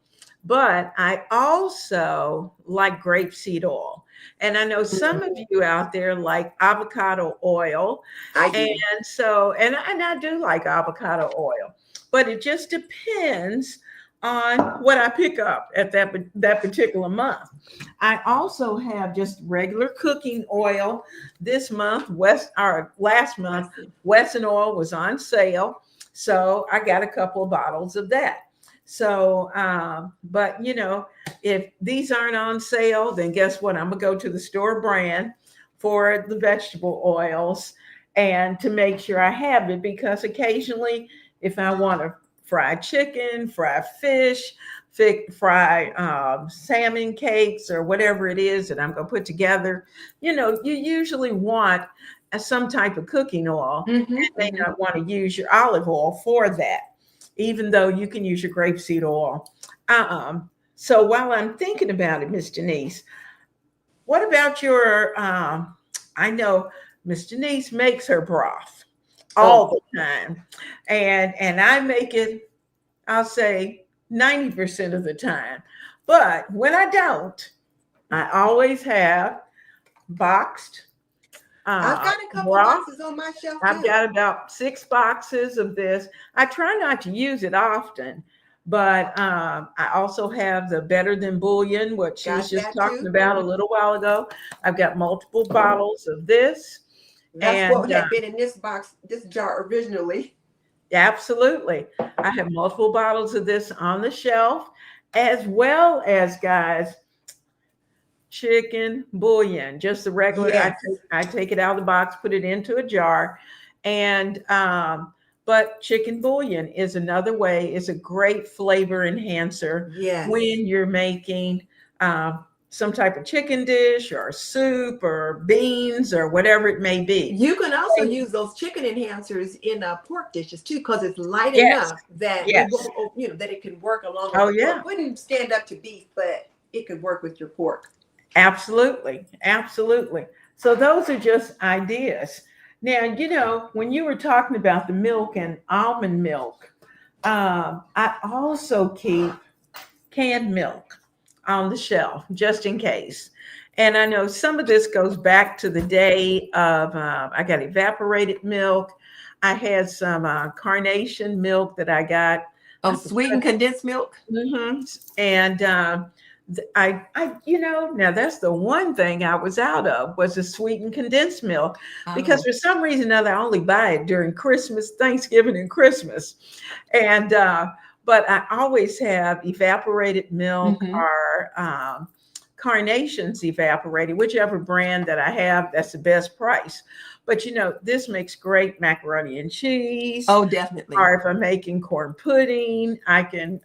but I also like grapeseed oil. And I know some of Mhm. you out there like avocado oil. I And do. so, and I do like avocado oil, but it just depends on what I pick up at that particular month. I also have just regular cooking oil. This month, last month, Blessing. Wesson oil was on sale, so I got a couple of bottles of that. So, but if these aren't on sale, then guess what? I'm gonna go to the store brand for the vegetable oils and to make sure I have it, because occasionally, if I want to fry chicken, fry fish, fry salmon cakes, or whatever it is that I'm going to put together, you usually want some type of cooking oil. Hmm. You may not want to use your olive oil for that, even though you can use your grapeseed oil. So while I'm thinking about it, Miss Denise, what about I know Miss Denise makes her broth Oh, all the time. And I make it, I'll say 90% of the time. But when I don't, I always have boxed I've got a couple broth. boxes on my shelf I've too. got about 6 boxes of this. I try not to use it often, but I also have the Better Than Bouillon, what she was Got just that talking too. about a little while ago. I've got multiple bottles of this. That's what And had been in this box, this jar originally. absolutely, I have multiple bottles of this on the shelf, as well as, guys, chicken bouillon, just the regular. Yes. I take it out of the box, put it into a jar, and but chicken bouillon is another way. It's a great flavor enhancer Yes. when you're making uh, some type of chicken dish or soup or beans or whatever it may be. You can also use those chicken enhancers in pork dishes too, because it's light Yes, enough that it yes. won't, that it can work along with Oh the yeah. pork. Wouldn't stand up to beef, but it could work with your pork. Absolutely. Absolutely. So those are just ideas. Now, when you were talking about the milk and almond milk, I also keep canned milk on the shelf just in case. And I know some of this goes back to the day of, I got evaporated milk. I had some carnation milk that I got. Oh, sweetened condensed milk. Hmm. And now that's the one thing I was out of, was the sweetened condensed milk, because Oh. for some reason or other, I only buy it during Christmas, Thanksgiving, and Christmas. And but I always have evaporated milk Hmm. or carnations evaporated, whichever brand that I have, that's the best price. But this makes great macaroni and cheese, Oh, definitely. or if I'm making corn pudding, I can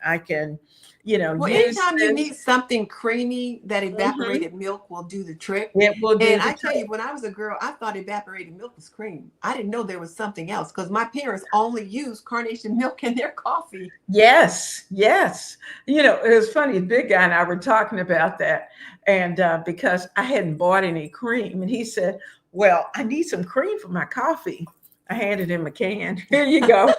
Well, use anytime you this. need something creamy, that Mhm. evaporated milk will do the trick. It will do And the I tell you, trick. when I was a girl, I thought evaporated milk was cream. I didn't know there was something else, because my parents only used carnation milk in their coffee. Yes, yes. It was funny. The big guy and I were talking about that, and because I hadn't bought any cream, and he said, "Well, I need some cream for my coffee." I handed him a can. Here you go.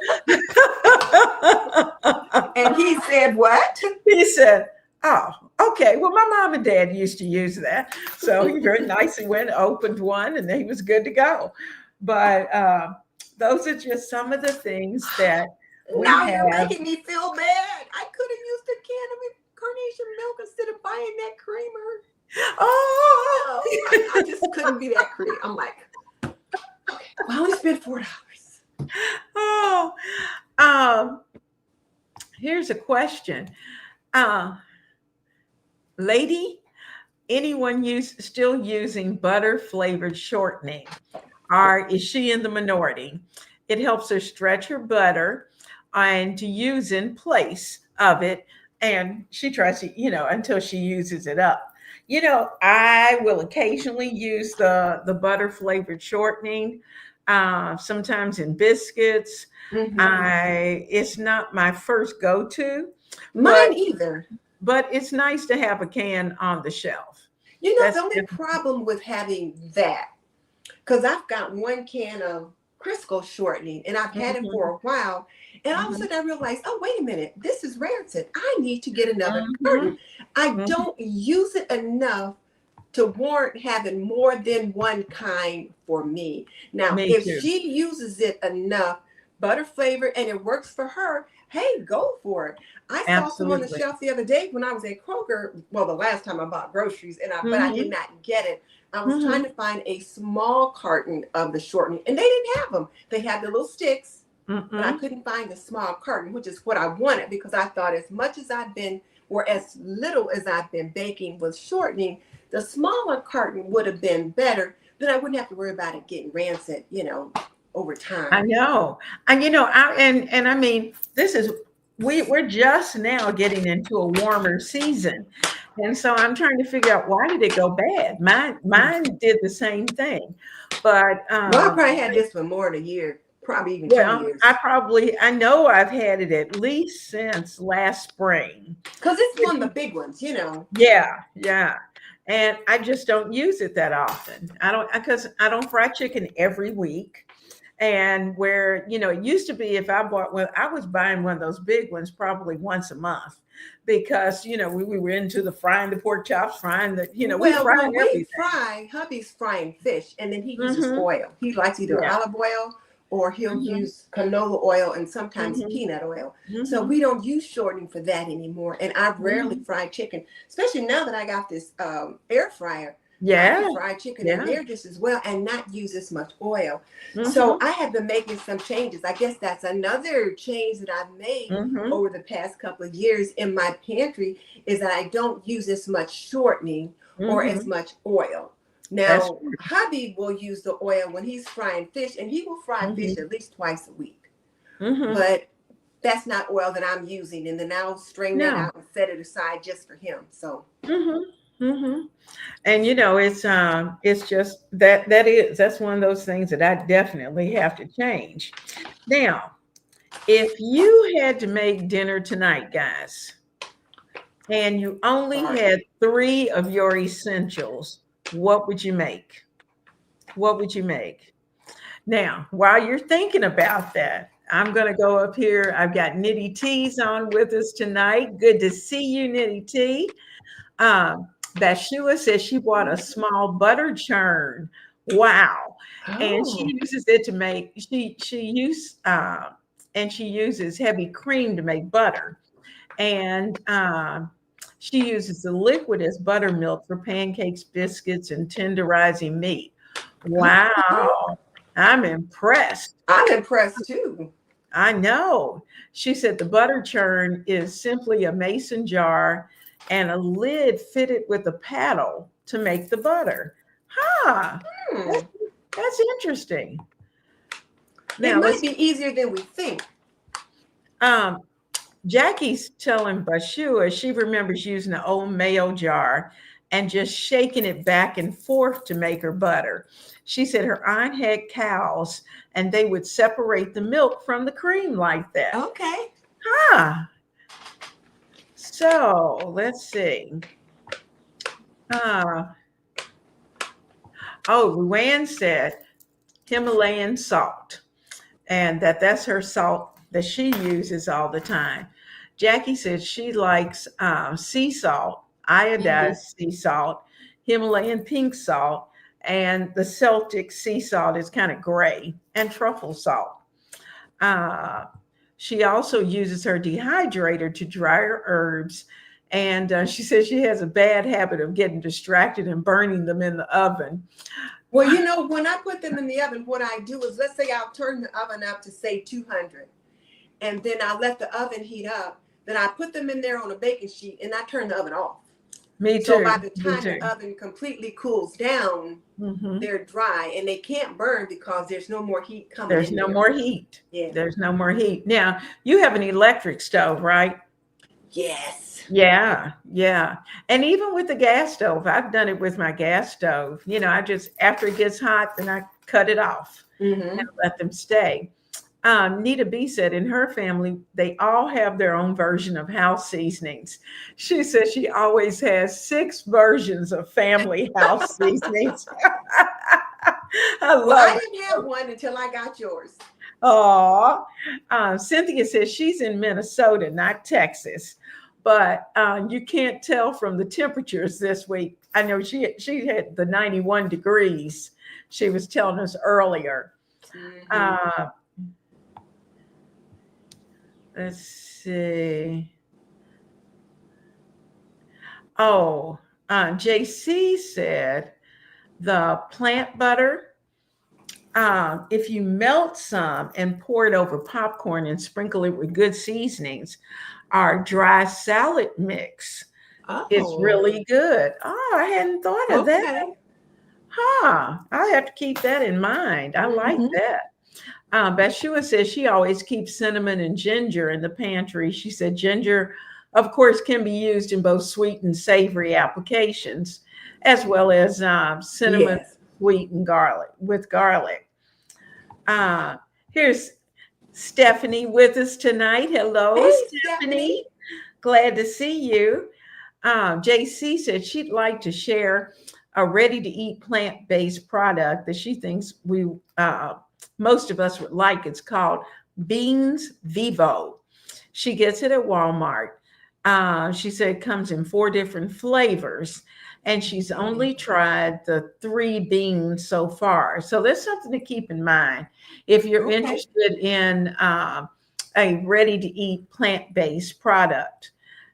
And he said, "What?" He said, "Oh, okay. Well, my mom and dad used to use that." So he very nicely went, opened one, and then he was good to go. But those are just some of the things that we Now you're have. making me feel bad. I could have used a can of carnation milk instead of buying that creamer. Oh, Oh, I just couldn't be that creative. I'm like, okay, well, I only spent $4. oh. Um, Here's a question. Uh, Lady, anyone still using butter flavored shortening? Or is she in the minority? It helps her stretch her butter and to use in place of it. And she tries to, until she uses it up. I will occasionally use the butter flavored shortening, sometimes in biscuits. Hmm. It's not my first go to, but Mine either. it's nice to have a can on the shelf. You know, That's the only problem with having that, because I've got one can of Crisco shortening and I've had it for different. a while. And all of a Mhm, sudden I realized, oh, wait a minute, this is rancid. I need to get another mhm, carton. I mhm. don't use it enough to warrant having more than one kind for me. Now, Me if too. she uses it enough, butter flavor, and it works for her, hey, go for it. I saw some on the Absolutely. shelf the other day when I was at Kroger. Well, the last time I bought groceries, but I did Mhm, not get it. I was trying mhm, to find a small carton of the shortening, and they didn't have them. They had the little sticks, but I mhm. couldn't find a small carton, which is what I wanted because I thought as much as I've been, or as little as I've been baking with shortening, the smaller carton would have been better. Then I wouldn't have to worry about it getting rancid, over I time. know. And and I mean, this is we're just now getting into a warmer season. And so I'm trying to figure out, why did it go bad? Mine did the same thing. But Well, I probably had this for more than a year, probably even 2 years. I know I've had it at least since last spring. Because it's one of the big ones. Yeah, yeah. And I just don't use it that often. I don't, because I don't fry chicken every week. And where, it used to be, if I bought one, I was buying one of those big ones probably once a month, because, we were into the frying the pork chops, frying we Well, fried when we everything. fry, hubby's frying fish, and then he uses Hmm. oil. He likes either Yeah. olive oil or he'll Hmm. use canola oil and sometimes Hmm. peanut oil. So Hmm. we don't use shortening for that anymore. And I've rarely Hmm. fried chicken, especially now that I got this air fryer. I Yeah. can fry chicken in Yeah. there just as well and not use as much oil. So Hmm. I have been making some changes. I guess that's another change that I've made Hmm. over the past couple of years in my pantry, is that I don't use as much shortening or as Hmm. much oil. That's Now, true. hubby will use the oil when he's frying fish, and he will fry fish Hmm. at least twice a week. Hmm. But that's not oil that I'm using, and then I'll strain that No. out and set it aside just for him. So, Hmm. Hmm. And it's just that's one of those things that I definitely have to change. Now, if you had to make dinner tonight, guys, and you only sorry. had three of your essentials, what would you make? What would you make? Now, while you're thinking about that, I'm going to go up here. I've got Nitty T's on with us tonight. Good to see you, Nitty T. Bathsheba says she bought a small butter churn. Wow. And she Oh, uses it to make and she uses heavy cream to make butter. And she uses the liquid as buttermilk for pancakes, biscuits, and tenderizing meat. okay. Wow. I'm impressed. I'm impressed too. I know. She said the butter churn is simply a mason jar and a lid fitted with a paddle to make the butter. Huh. Hmm. That's, that's interesting. It Now might let's be easier than we think. um Jackie's telling Bashua she remembers using an old mayo jar and just shaking it back and forth to make her butter. She said her aunt had cows and they would separate the milk from the cream like that. Okay. Huh. So let's see. Uh, Luann said Himalayan salt, and that's her salt that she uses all the time. Jackie says she likes sea salt, Mhm. iodized sea salt, Himalayan pink salt, and the Celtic sea salt is kind of gray, and truffle salt. Uh, she also uses her dehydrator to dry her herbs. And she says she has a bad habit of getting distracted and burning them in the oven. Well, when I put them in the oven, what I do is, let's say I'll turn the oven up to say 200, and then I let the oven heat up. Then I put them in there on a baking sheet and I turn the oven off. Me So by too. the Me time too. the oven completely cools down, Hmm. they're dry and they can't burn because there's no more heat coming There's in no there. more heat. Yeah. There's no more heat. Now, you have an electric stove, right? Yes. Yeah, yeah. And even with the gas stove, I've done it with my gas stove. I just, after it gets hot, then I cut it off and Mm-hmm. let them stay. Nita B said in her family, they all have their own version of house seasonings. She says she always has 6 versions of family house seasonings. I Well, love I it. didn't have one until I got yours. Oh, Cynthia says she's in Minnesota, not Texas, but you can't tell from the temperatures this week. I know she had the 91 degrees. She was telling us earlier. Mm-hmm. Uh, let's see. Oh, JC said the plant butter. If you melt some and pour it over popcorn and sprinkle it with good seasonings, our dry salad mix is Oh, really good. Oh, I hadn't thought of that. okay. Huh. I have to keep that in mind. I like Mm-hmm. that. Bathsheba says she always keeps cinnamon and ginger in the pantry. She said ginger, of course, can be used in both sweet and savory applications, as well as cinnamon, Yes. sweet, and garlic with garlic. Uh, here's Stephanie with us tonight. Hello, Hey, Stephanie. Stephanie. Glad to see you. JC said she'd like to share a ready to eat plant based product that she thinks most of us would like. It's called Beans Vivo. She gets it at Walmart. She said it comes in 4 different flavors, and she's only tried the 3 beans so far. So there's something to keep in mind if you're Okay. interested in a ready to eat plant based product.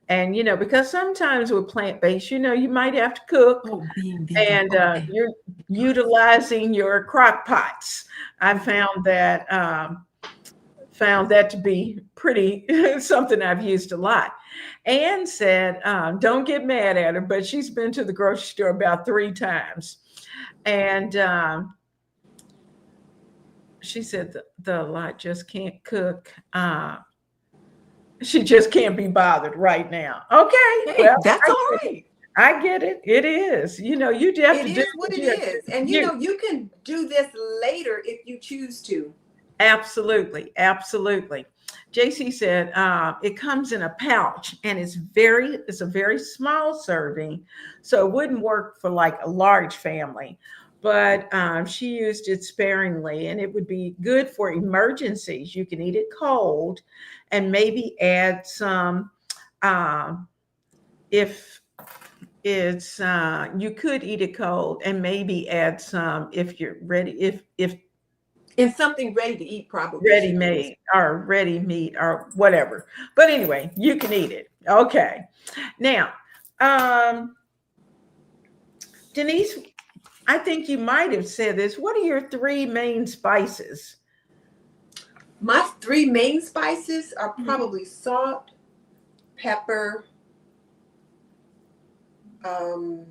And, because sometimes with plant based, you might have to cook Oh, bean vivo. and Okay. you're utilizing your crock pots. I found that to be pretty something I've used a lot. Anne said, don't get mad at her, but she's been to the grocery store about 3 times. And she said the lot just can't cook. She just can't be bothered right now. Okay, Hey, well, that's all right. I get it. It is. You have It to do is what what it you have to is. do And for you. you can do this later if you choose to. Absolutely, absolutely. JC said it comes in a pouch and it's a very small serving, so it wouldn't work for like a large family. But she used it sparingly, and it would be good for emergencies. You can eat it cold, and maybe add some. Um, if it's you could eat it cold, and maybe add some if you're ready. If And something ready to eat, probably, ready she thinks. made or ready meat or whatever. But anyway, you can eat it. Okay. Now, um, Denise, I think you might have said this. What are your 3 main spices? My 3 main spices are Mhm. probably salt, pepper, um,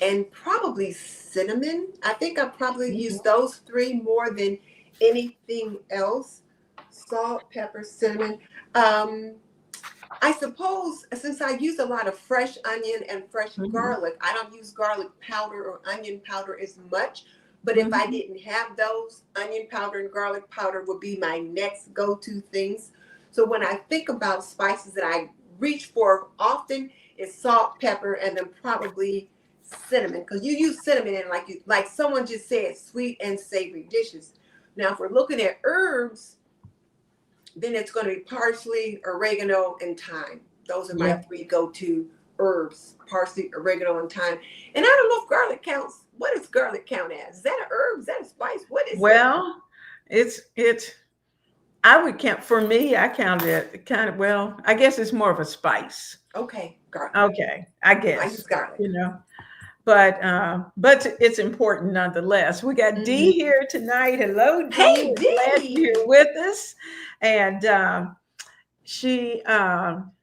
and probably cinnamon. I think I probably use those 3 more than anything else. Salt, pepper, cinnamon. Um, I suppose since I use a lot of fresh onion and fresh Mhm. garlic, I don't use garlic powder or onion powder as much. But if I Mhm. didn't have those, onion powder and garlic powder would be my next go to things. So when I think about spices that I reach for often, it's salt, pepper, and then probably cinnamon. Because you use cinnamon in like someone just said, sweet and savory dishes. Now, if we're looking at herbs, then it's going to be parsley, oregano, and thyme. Those are my Yeah. 3 go-to herbs: parsley, oregano, and thyme. And I don't know if garlic counts. What does garlic count as? Is that an herb? Is that a spice? What is it? Well, it's I would count for me, I count it kind of well, I guess it's more of a spice. Okay, garlic. Okay, I I guess, use garlic. you know. But it's important nonetheless. We got Dee Hmm. here tonight. Hello, Dee. Hey, We're glad you're Dee. with us. And she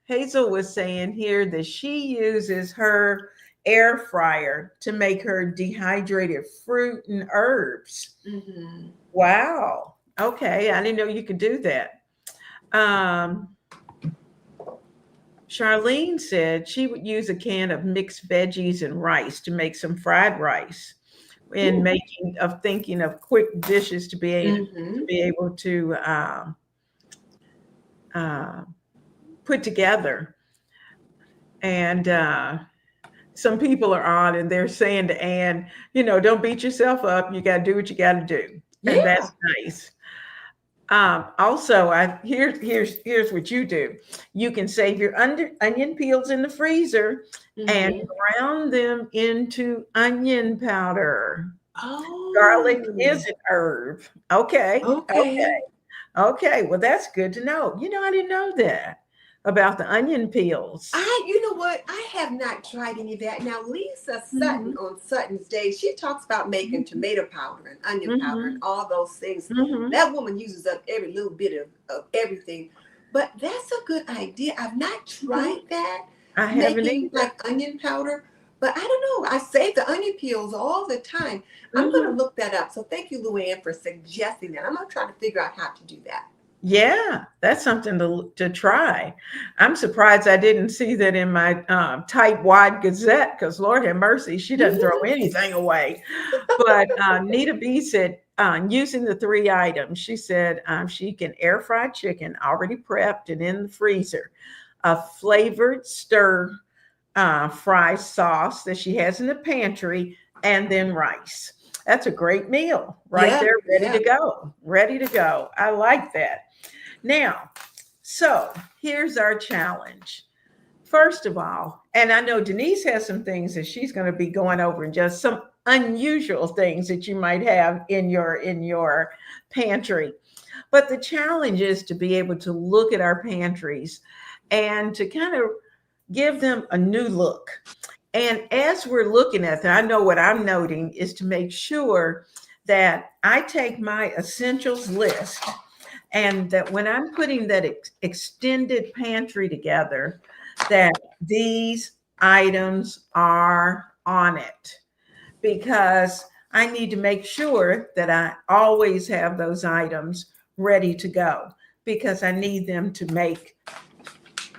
Hazel was saying here that she uses her air fryer to make her dehydrated fruit and herbs. Hmm. Wow. Okay, I didn't know you could do that. Um, Charlene said she would use a can of mixed veggies and rice to make some fried rice. in making of thinking of quick dishes to Mm-hmm. be able to uh, put together. And some people are on and they're saying to Ann, don't beat yourself up. You got to do what you got to do. And Yeah. that's nice. Also, here's what you do. You can save your onion peels in the freezer and Mm-hmm. ground them into onion powder. Garlic is Oh, an herb. Okay. Okay. okay. Okay. Well, that's good to know. I didn't know that about the onion peels. You know what? I have not tried any of that. Now, Lisa Sutton Hmm. on Sutton's Day, she talks about making tomato powder and onion powder and Hmm. all those things. Hmm. That woman uses up every little bit of everything. But that's a good idea. I've not Hmm. tried that, I haven't making either. like onion powder. But I don't know. I save the onion peels all the time. I'm going to Hmm. look that up. So thank you, Luann, for suggesting that. I'm going to try to figure out how to do that. Yeah, that's something to try. I'm surprised I didn't see that in my type wide gazette because Lord have mercy, she doesn't throw anything away. But Nita B said, using the three items, she said she can air fry chicken already prepped and in the freezer, a flavored stir fry sauce that she has in the pantry, and then rice. That's a great meal right Yeah, there, ready yeah. to go. Ready to go. I like that. Now, so here's our challenge. First of all, and I know Denise has some things that she's going to be going over, and just some unusual things that you might have in your pantry. But the challenge is to be able to look at our pantries and to kind of give them a new look. And as we're looking at that, I know what I'm noting is to make sure that I take my essentials list and that when I'm putting that extended pantry together, that these items are on it because I need to make sure that I always have those items ready to go because I need them to make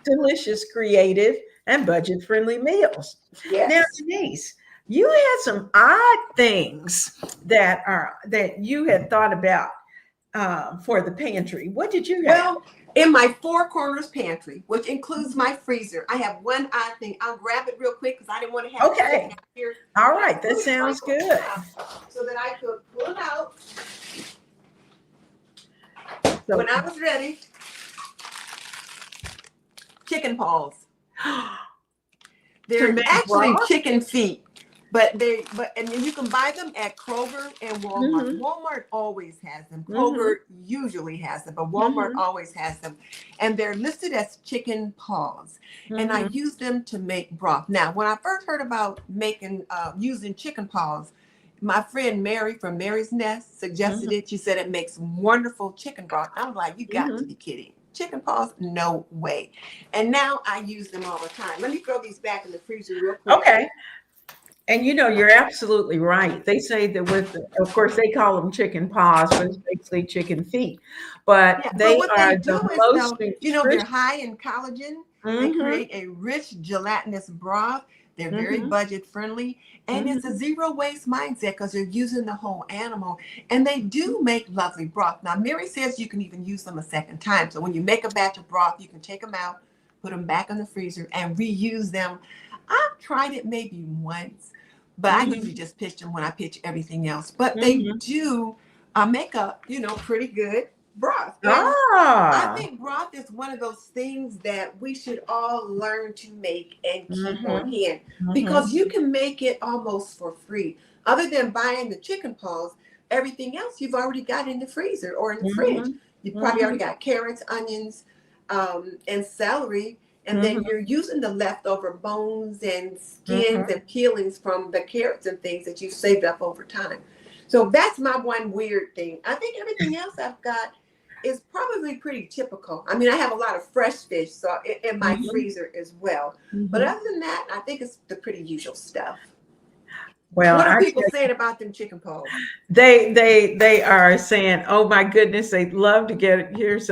delicious, creative, and budget friendly meals. Now, Yes. Denise, you had some odd things that you had thought about for the pantry. What did you have? Well, in my four corners pantry, which includes my freezer, I have one odd thing. I'll grab it real quick because I didn't want to have it sitting Okay. out here. All And I right. That put it right sounds on good. top so that I could pull it out So, when I was ready. Chicken paws. to They're make actually broth? chicken feet, but and you can buy them at Kroger and Walmart. Hmm. Walmart always has them. Hmm. Kroger usually has them, but Walmart Hmm. always has them, and they're listed as chicken paws. And I Hmm. use them to make broth. Now, when I first heard about making using chicken paws, my friend Mary from Mary's Nest suggested Hmm. it. She said it makes wonderful chicken broth. I'm like, you got to Hmm. be kidding. Chicken paws? No way. And now I use them all the time. Let me throw these back in the freezer real quick. Okay. And you're absolutely right. They say that of course, they call them chicken paws, but it's basically chicken feet. But Yeah, but they what are they the do is most though, they're nutritious. high in collagen. They Hmm. create a rich gelatinous broth. They're very Hmm. budget friendly, and it's a Hmm. zero waste mindset because they're using the whole animal, and they do make lovely broth. Now, Mary says you can even use them a second time. So when you make a batch of broth, you can take them out, put them back in the freezer, and reuse them. I've tried it maybe once, but I usually Hmm. just pitch them when I pitch everything else. But they Hmm. do make a pretty good broth. And I Ah. think broth is one of those things that we should all learn to make and keep on Hmm. hand because Hmm. you can make it almost for free. Other than buying the chicken paws, everything else you've already got in the freezer or in the fridge. Hmm. You probably Hmm. already got carrots, onions, and celery, and then Hmm. you're using the leftover bones and skins Hmm. and peelings from the carrots and things that you've saved up over time. So that's my one weird thing. I think everything else I've got is probably pretty typical. I mean, I have a lot of fresh fish so in my Hmm. freezer as well. But Hmm. other than that, I think it's the pretty usual stuff. Well, What are I people tell saying about them chicken paws? they are saying, "Oh my goodness, they'd love to get." Here's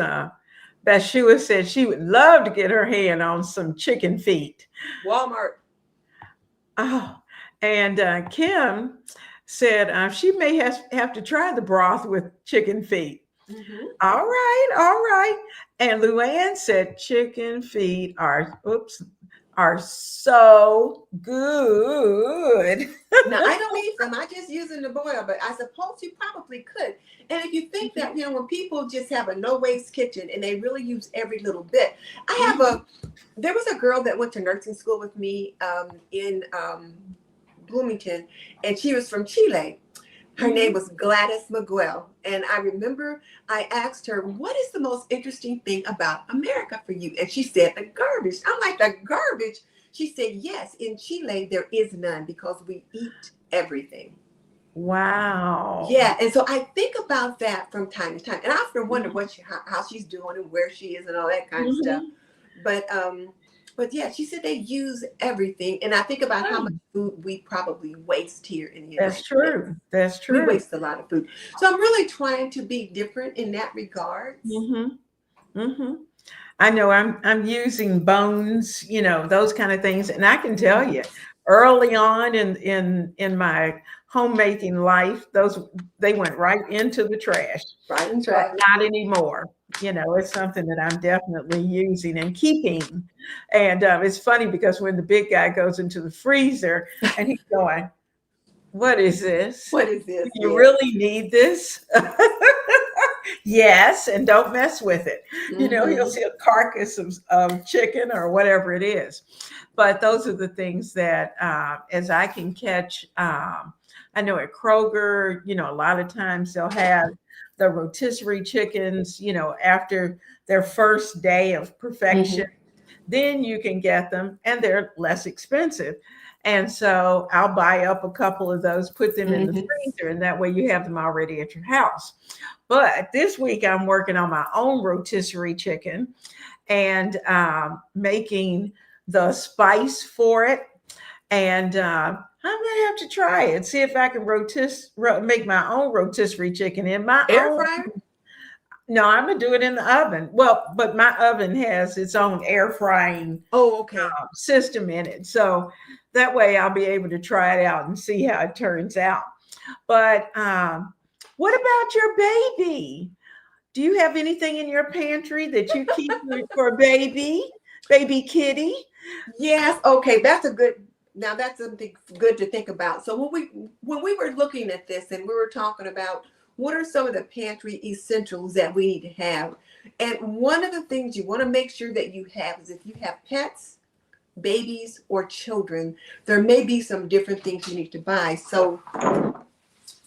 Bathsheba said she would love to get her hand on some chicken feet. Walmart. Oh, and Kim said she may have to try the broth with chicken feet. Mm-hmm. All right, all right. And Luann said chicken feet are so good. Now I don't eat them. I just use them to boil, but I suppose you probably could. And if you think that, when people just have a no waste kitchen and they really use every little bit. There was a girl that went to nursing school with me in Bloomington, and she was from Chile. Her name was Gladys Miguel. And I remember I asked her, what is the most interesting thing about America for you? And she said, the garbage. I'm like, the garbage? She said, yes, in Chile, there is none because we eat everything. Wow. Yeah. And so I think about that from time to time. And I often wonder how she's doing and where she is and all that kind of stuff. But yeah, she said they use everything. And I think about how much food we probably waste here in the United States. That's true. That's true. We waste a lot of food. So I'm really trying to be different in that regard. I know I'm using bones, those kind of things. And I can tell you early on in my homemaking life, they went right into the trash. Right in trash. Not anymore. It's something that I'm definitely using and keeping. And it's funny because when the big guy goes into the freezer and he's going, what is this? What is this? Do you really need this? Yes, and don't mess with it. You'll see a carcass of chicken or whatever it is. But those are the things that, as I can catch, I know at Kroger, a lot of times they'll have the rotisserie chickens, after their first day of perfection. Then you can get them and they're less expensive. And so I'll buy up a couple of those, put them in the freezer, and that way you have them already at your house. But this week I'm working on my own rotisserie chicken and making the spice for it. And I'm gonna have to try it, see if I can make my own rotisserie chicken in my air fryer. No, I'm gonna do it in the oven. Well, but my oven has its own air frying system in it, so that way I'll be able to try it out and see how it turns out. But what about your baby? Do you have anything in your pantry that you keep for baby kitty? Yes. Okay, that's something good to think about. So when we were looking at this and we were talking about what are some of the pantry essentials that we need to have, and one of the things you want to make sure that you have is if you have pets, babies, or children, there may be some different things you need to buy. So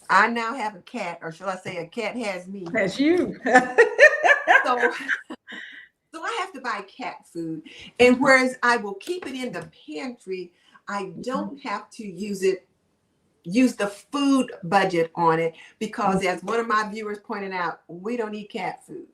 I now have a cat, or shall I say a cat has me. That's you. So I have to buy cat food. And whereas I will keep it in the pantry, I don't have to use the food budget on it because, as one of my viewers pointed out, we don't eat cat food.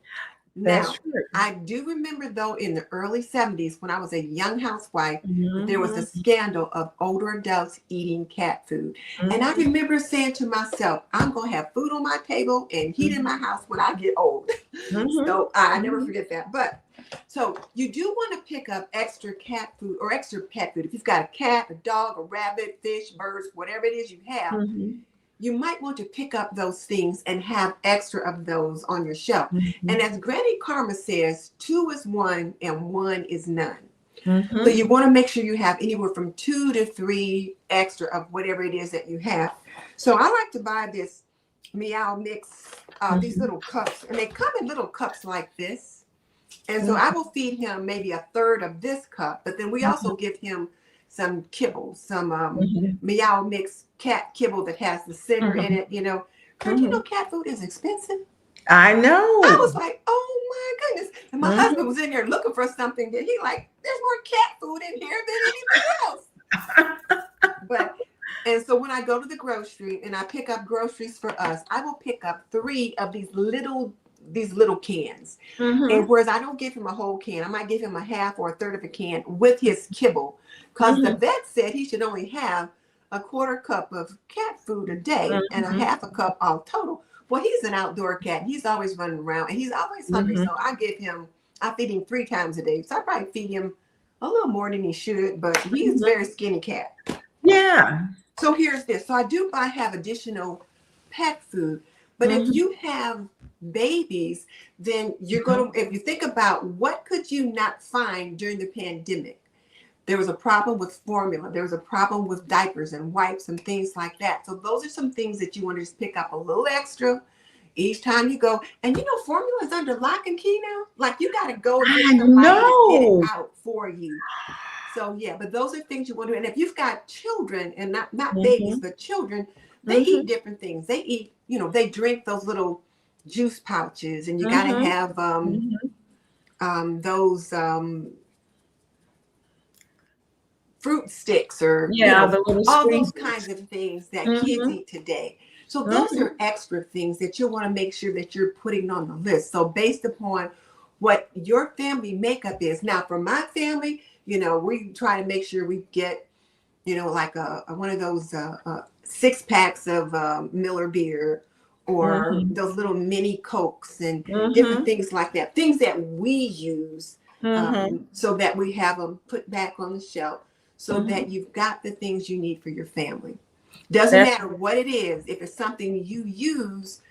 Now, I do remember, though, in the early 70s, when I was a young housewife, there was a scandal of older adults eating cat food. And I remember saying to myself, I'm going to have food on my table and heat in my house when I get old. So I never forget that. But so you do want to pick up extra cat food or extra pet food. If you've got a cat, a dog, a rabbit, fish, birds, whatever it is you have, you might want to pick up those things and have extra of those on your shelf. And as Granny Karma says, 2 is 1 and 1 is none. So you want to make sure you have anywhere from 2 to 3 extra of whatever it is that you have. So I like to buy this Meow Mix, these little cups, and they come in little cups like this. And so I will feed him maybe a third of this cup, but then we also give him some kibble, some Meow Mix cat kibble that has the center in it, But you know, cat food is expensive. I know. I was like, oh my goodness. And my husband was in there looking for something that he like, there's more cat food in here than anything else. And so when I go to the grocery and I pick up groceries for us, I will pick up 3 of these little cans. And whereas I don't give him a whole can, I might give him a half or a third of a can with his kibble, because the vet said he should only have a 1/4 cup of cat food a day and a half a cup all total. Well, he's an outdoor cat. He's always running around and he's always hungry. So I feed him 3 times a day. So I probably feed him a little more than he should, but he's a very skinny cat. Yeah. So here's this. So I have additional pet food, but if you have babies, then you're going to, if you think about what could you not find during the pandemic, there was a problem with formula. There was a problem with diapers and wipes and things like that. So those are some things that you want to just pick up a little extra each time you go. And formula is under lock and key now. Like you got to go and get I somebody to get know. it out for you. So yeah, but those are things you want to do. And if you've got children, and not babies, but children, they eat different things. They eat, they drink those little juice pouches, and you got to have those fruit sticks, or The little all those squeezes. kinds of things that kids eat today. So those are extra things that you want to make sure that you're putting on the list. So based upon what your family makeup is. Now, for my family, we try to make sure we get, like one of those 6 packs of Miller beer, or those little mini Cokes and different things like that. Things that we use so that we have them put back on the shelf, so that you've got the things you need for your family. Doesn't matter what it is. If it's something you use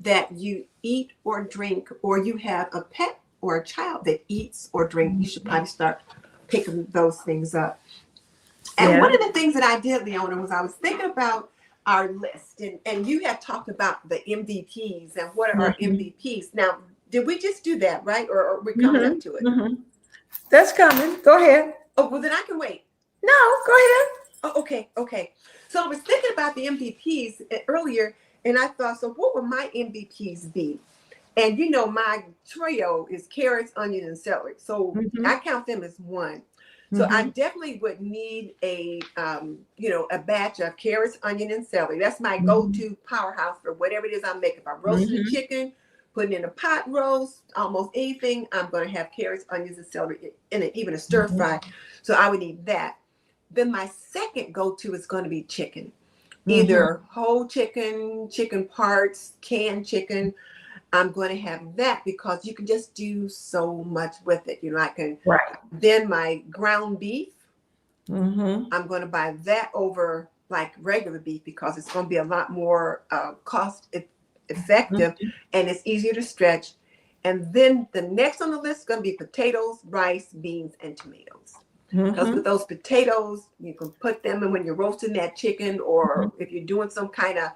that you eat or drink, or you have a pet or a child that eats or drinks, you should probably start picking those things up. And one of the things that I did, Leona, was I was thinking about our list, and you had talked about the MVPs and what are our MVPs. Now, did we just do that, right? Or are we coming up to it? That's coming. Go ahead. Oh, well, then I can wait. No, go ahead. Oh, okay. So I was thinking about the MVPs earlier, and I thought, so what would my MVPs be? And my trio is carrots, onion, and celery. So I count them as one. So I definitely would need a batch of carrots, onion, and celery. That's my go-to powerhouse for whatever it is I'm making. If I'm roasting a chicken, putting in a pot roast, almost anything, I'm going to have carrots, onions, and celery in it, even a stir fry. So I would need that. Then my second go-to is going to be chicken. Either whole chicken, chicken parts, canned chicken. I'm going to have that because you can just do so much with it. I can. Right. Then my ground beef, I'm going to buy that over like regular beef because it's going to be a lot more cost effective and it's easier to stretch. And then the next on the list is going to be potatoes, rice, beans, and tomatoes. Because with those potatoes, you can put them in when you're roasting that chicken, or if you're doing some kind of,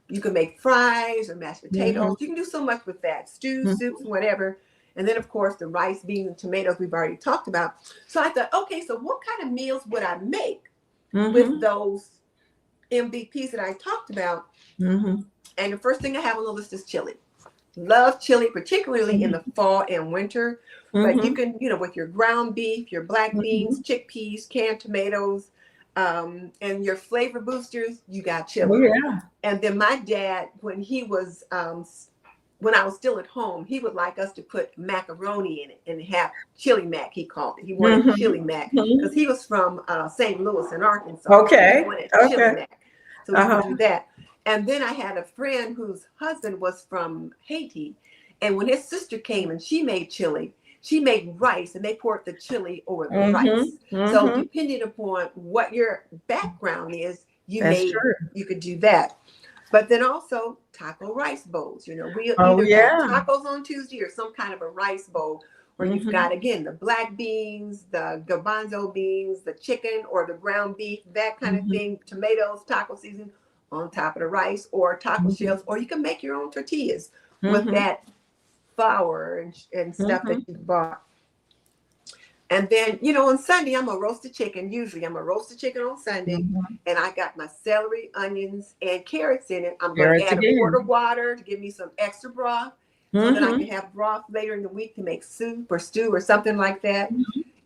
you can make fries or mashed potatoes. You can do so much with that. Stews, soups, whatever. And then, of course, the rice, beans, and tomatoes we've already talked about. So I thought, okay, so what kind of meals would I make with those MVPs that I talked about? And the first thing I have on the list is chili. Love chili, particularly in the fall and winter. But you can, with your ground beef, your black beans, chickpeas, canned tomatoes, and your flavor boosters, you got chili. And then my dad, when he was, when I was still at home, he would like us to put macaroni in it and have chili mac, he called it. He wanted chili mac because he was from St. Louis in Arkansas. Okay. He wanted chili mac. So we would do that. And then I had a friend whose husband was from Haiti. And when his sister came and she made chili, she made rice and they poured the chili over the rice. So depending upon what your background is, you could do that. But then also taco rice bowls. We either have tacos on Tuesday or some kind of a rice bowl where you've got, again, the black beans, the garbanzo beans, the chicken or the ground beef, that kind of thing, tomatoes, taco seasoning on top of the rice, or taco shells, or you can make your own tortillas with that flour and stuff that you bought. And then, on Sunday, I'm a roasted chicken. Usually I'm a roasted chicken on Sunday, and I got my celery, onions, and carrots in it. I'm going to add a quart of water to give me some extra broth so that I can have broth later in the week to make soup or stew or something like that.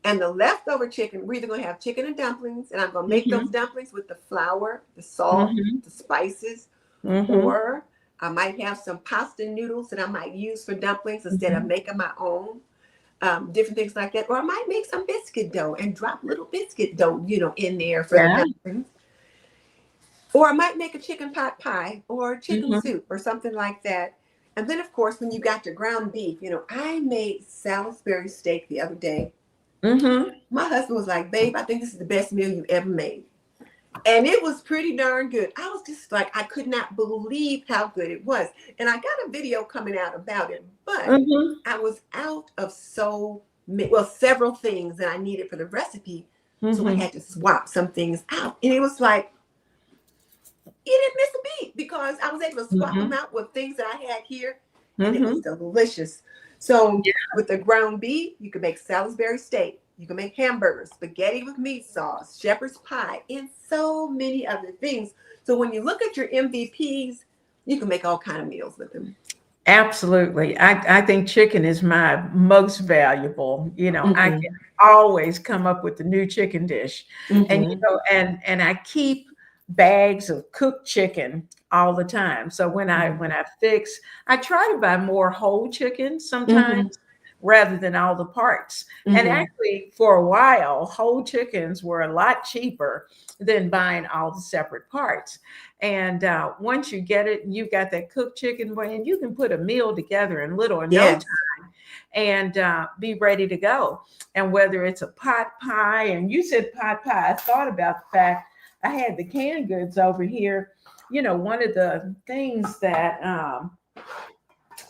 And the leftover chicken, we're either going to have chicken and dumplings, and I'm going to make those dumplings with the flour, the salt, the spices, or I might have some pasta noodles that I might use for dumplings instead of making my own. Different things like that. Or I might make some biscuit dough and drop little biscuit dough, in there for the dumplings. Or I might make a chicken pot pie or chicken soup or something like that. And then, of course, when you got your ground beef, I made Salisbury steak the other day. My husband was like, babe, I think this is the best meal you ever made. And it was pretty darn good. I was just like, I could not believe how good it was. And I got a video coming out about it, but Mm-hmm. I was out of several things that I needed for the recipe. So I Mm-hmm. had to swap some things out. And it was like, you didn't miss a beat because I was able to swap them Mm-hmm. out with things that I had here. And it was Mm-hmm. delicious. So Yeah. with the ground beef, you can make Salisbury steak. You can make hamburgers, spaghetti with meat sauce, shepherd's pie, and so many other things. So when you look at your MVPs, you can make all kind of meals with them. Absolutely. I think chicken is my most valuable. I can Mm-hmm. always come up with a new chicken dish. And Mm-hmm. and I keep bags of cooked chicken all the time. So when I fix, I try to buy more whole chicken sometimes Mm-hmm. rather than all the parts. And Mm-hmm. actually for a while, whole chickens were a lot cheaper than buying all the separate parts. And once you get it and you've got that cooked chicken, and you can put a meal together in little or no Yes. time and be ready to go. And whether it's a pot pie, and you said pot pie, I thought about the fact I had the canned goods over here. One of the things that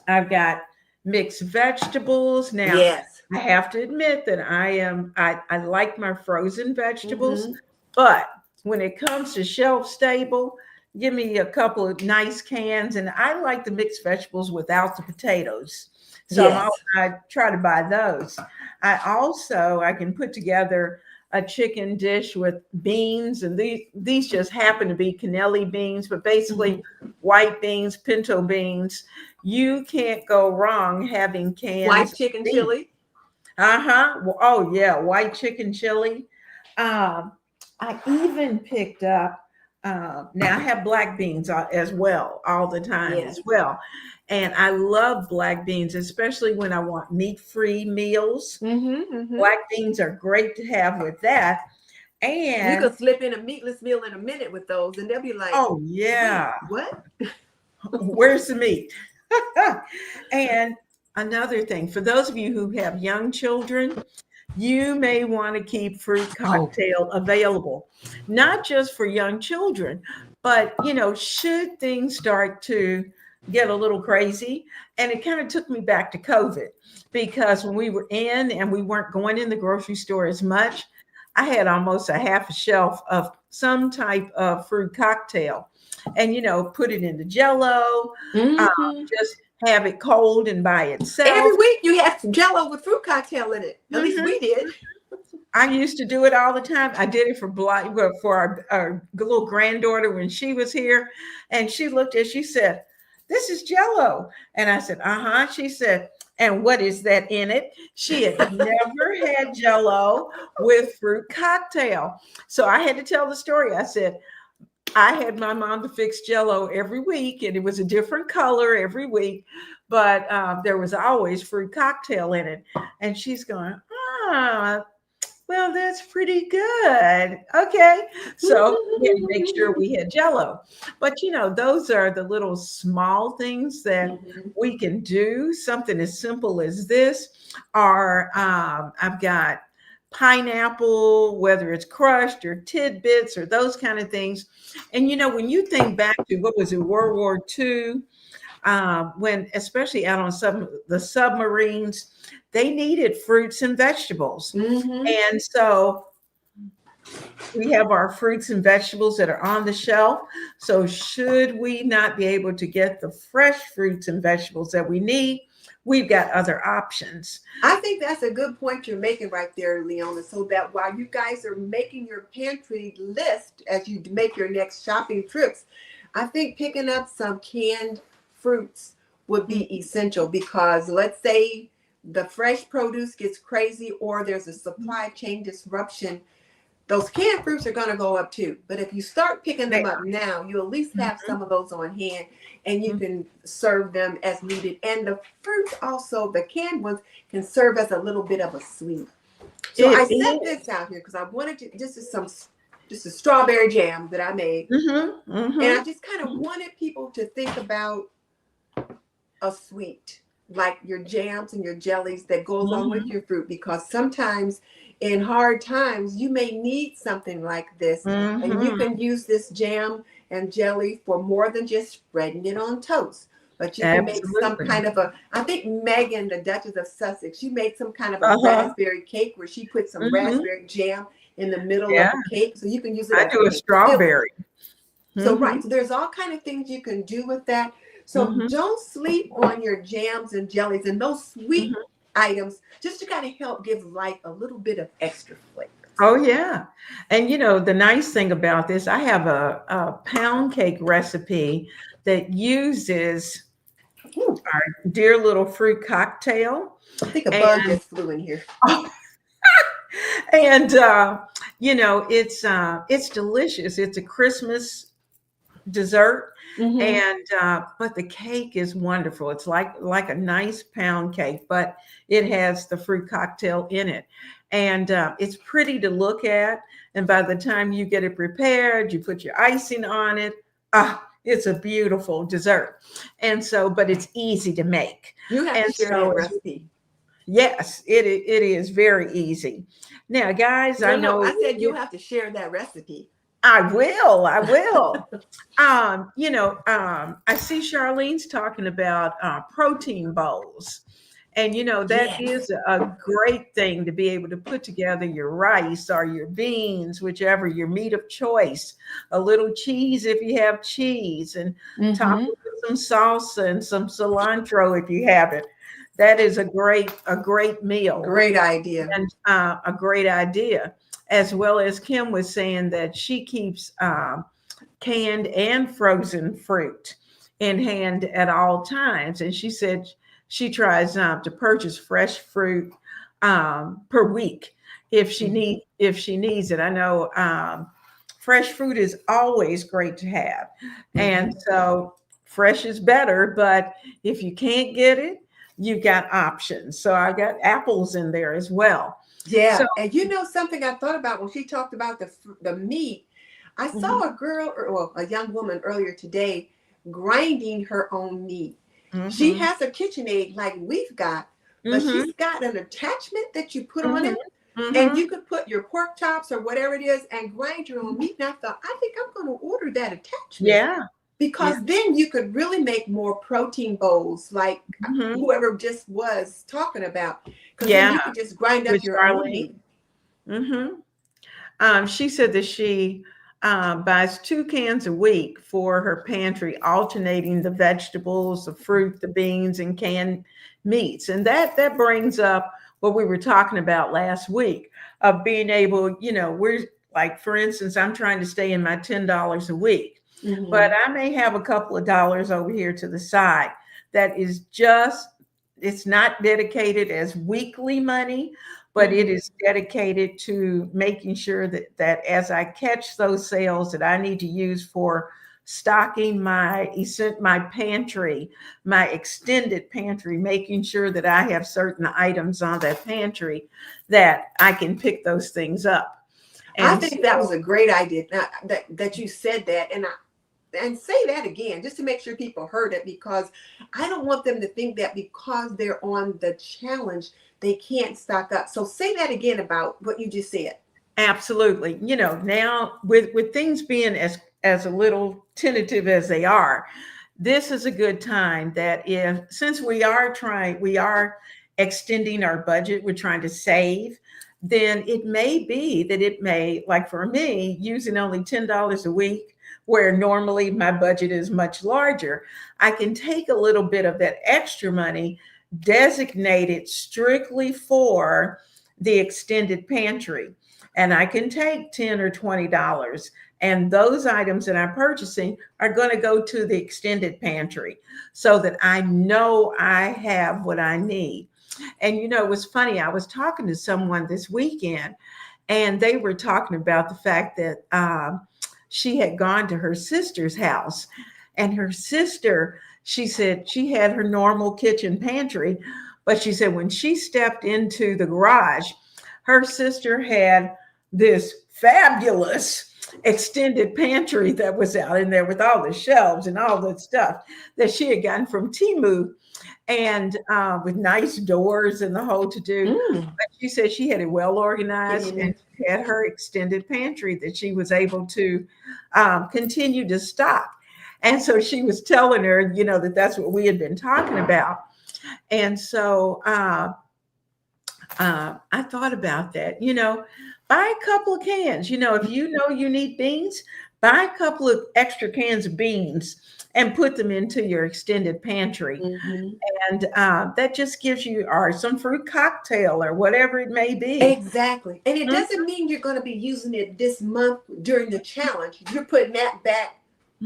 I've got mixed vegetables. Now, Yes. I have to admit that I like my frozen vegetables, Mm-hmm. but when it comes to shelf stable, give me a couple of nice cans, and I like the mixed vegetables without the potatoes. So Yes. I try to buy those. I can put together a chicken dish with beans, and these just happen to be cannelli beans, but basically Mm-hmm. white beans, pinto beans. You can't go wrong having White cans of chicken beans. chili. Uh-huh. Well, oh yeah, white chicken chili. Um, I even picked up. Now I have black beans as well all the time as Yes. well, and I love black beans, especially when I want meat-free meals. Mm-hmm. Mm-hmm. Black beans are great to have with that. You And could slip in a meatless meal in a minute with those, and they'll be like, oh wait, yeah, what? where's the meat? And another thing, for those of you who have young children, you may want to keep fruit Oh, cocktail available, not just for young children, but should things start to get a little crazy. And it kind of took me back to COVID, because when we were in and we weren't going in the grocery store as much, I had almost a half a shelf of some type of fruit cocktail, and put it in the jello, uh, hmm. just have it cold and by itself. Every week you have Jello with fruit cocktail in it. At least Mhm. we did. I used to do it all the time. I did it for our little granddaughter when she was here, and she looked at. She said, "This is Jello," and I said, "Uh huh." She said, "And what is that in it?" She had never had Jello with fruit cocktail, so I had to tell the story. I said, I had my mom to fix Jello every week, and it was a different color every week, but there was always fruit cocktail in it. And she's going, ah, well, that's pretty good. Okay. So we had to make sure we had Jello. But those are the little small things that Mhm. we can do. Something as simple as this. Or I've got pineapple, whether it's crushed or tidbits or those kind of things. And when you think back to, what was it, World War II, when especially out on the submarines, they needed fruits and vegetables. Mhm. And so we have our fruits and vegetables that are on the shelf. So should we not be able to get the fresh fruits and vegetables that we need, we've got other options. I think that's a good point you're making right there, Leona. So that while you guys are making your pantry list as you make your next shopping trips, I think picking up some canned fruits would be essential because let's say the fresh produce gets crazy or there's a supply chain disruption, those canned fruits are going to go up too. But if you start picking They them up now, you at least are. have some of those on hand and you Mhm. can serve them as needed. And the fruits also, the canned ones, can serve as a little bit of a sweet. So I It set is. this out here because I wanted to, this is strawberry jam that I made. Mhm, And mhm, I just kind of wanted people to think about a sweet. like your jams and your jellies that go along with Mhm. your fruit, because sometimes in hard times you may need something like this, and you Mhm. can use this jam and jelly for more than just spreading it on toast. But you can make some Absolutely. kind of a, I think Megan, the Duchess of Sussex, she made some kind of a Uh-huh. raspberry cake where she put some Mhm. raspberry jam in the middle of Yeah, the cake. So you can use it I as do a a filling. strawberry. So Mhm. right, so there's all kind of things you can do with that. So Mhm. don't sleep on your jams and jellies and those sweet Mhm. items, just to kind of help give life a little bit of extra flavors. Oh yeah. And the nice thing about this, I have a pound cake recipe that uses Ooh, our dear little fruit cocktail. I think a And bug just flew in here. and it's delicious. It's a Christmas dessert, Mm-hmm. and but the cake is wonderful. It's like a nice pound cake, but it has the fruit cocktail in it, and it's pretty to look at. And by the time you get it prepared, you put your icing on it. It's a beautiful dessert. And so, but it's easy to make. You have to And share so that recipe. yes, it is very easy. Now, guys, I No, no, know I said you have to share that recipe. I will. I will. I see Charlene's talking about protein bowls. And that Yes. is a great thing to be able to put together your rice or your beans, whichever your meat of choice, a little cheese if you have cheese, and top Mm-hmm. it with some salsa and some cilantro if you have it. That is a great meal Great idea. and a great idea. As well as Kim was saying that she keeps canned and frozen fruit in hand at all times. And she said she tries to purchase fresh fruit per week if she needs it. I know fresh fruit is always great to have, and Mm-hmm. so fresh is better. But if you can't get it, you've got options. So I've got apples in there as well. So Yeah, and you know something I thought about when she talked about the meat. I mhm, saw a girl, or well, a young woman earlier today, grinding her own meat. She mhm, has a KitchenAid like we've got, but mhm, she's got an attachment that you put on mhm, it, and mhm. you could put your pork chops or whatever it is and grind your own meat. And I thought, I think I'm going to order that attachment, Yeah, yeah. because then you could really make more protein bowls like Mhm. whoever just was talking about, because then Yeah, you could just grind with up your own Charlene. meat. Mhm. She said that she buys 2 cans a week for her pantry, alternating the vegetables, the fruit, the beans, and canned meats. And that brings up what we were talking about last week of being able, we're like, for instance, I'm trying to stay in my $10 a week, but Hmm. I may have a couple of dollars over here to the side that is just, it's not dedicated as weekly money, but it Hmm. is dedicated to making sure that as I catch those sales that I need to use for stocking my pantry, my extended pantry, making sure that I have certain items on that pantry that I can pick those things up. I And think that was so a great idea. Now, that you said that, and say that again, just to make sure people heard it, because I don't want them to think that because they're on the challenge they can't stock up. So say that again about what you just said. absolutely, now with things being as a little tentative as they are, this is a good time that if since we are extending our budget, we're trying to save, then it may be that it may, like for me, using only $10 a week, where normally my budget is much larger, I can take a little bit of that extra money, designate it strictly for the extended pantry. And I can take 10 or $20, and those items that I'm purchasing are going to go to the extended pantry so that I know I have what I need. And it was funny. I was talking to someone this weekend, and they were talking about the fact that she had gone to her sister's house, and her sister, she said she had her normal kitchen pantry, but she said when she stepped into the garage, her sister had this fabulous extended pantry that was out in there with all the shelves and all that stuff that she had gotten from Timu. and with nice doors and the whole to do. Mm. But she said she had it well organized Mhm. and she had her extended pantry that she was able to continue to stock. And so she was telling her, that that's what we had been talking about. And so I thought about that. Buy a couple of cans. If you know you need beans, buy a couple of extra cans of beans and put them into your extended pantry. Mhm. And that just gives you, or some fruit cocktail or whatever it may be. Exactly. And it doesn't mean you're going to be using it this month during the challenge. You're putting that back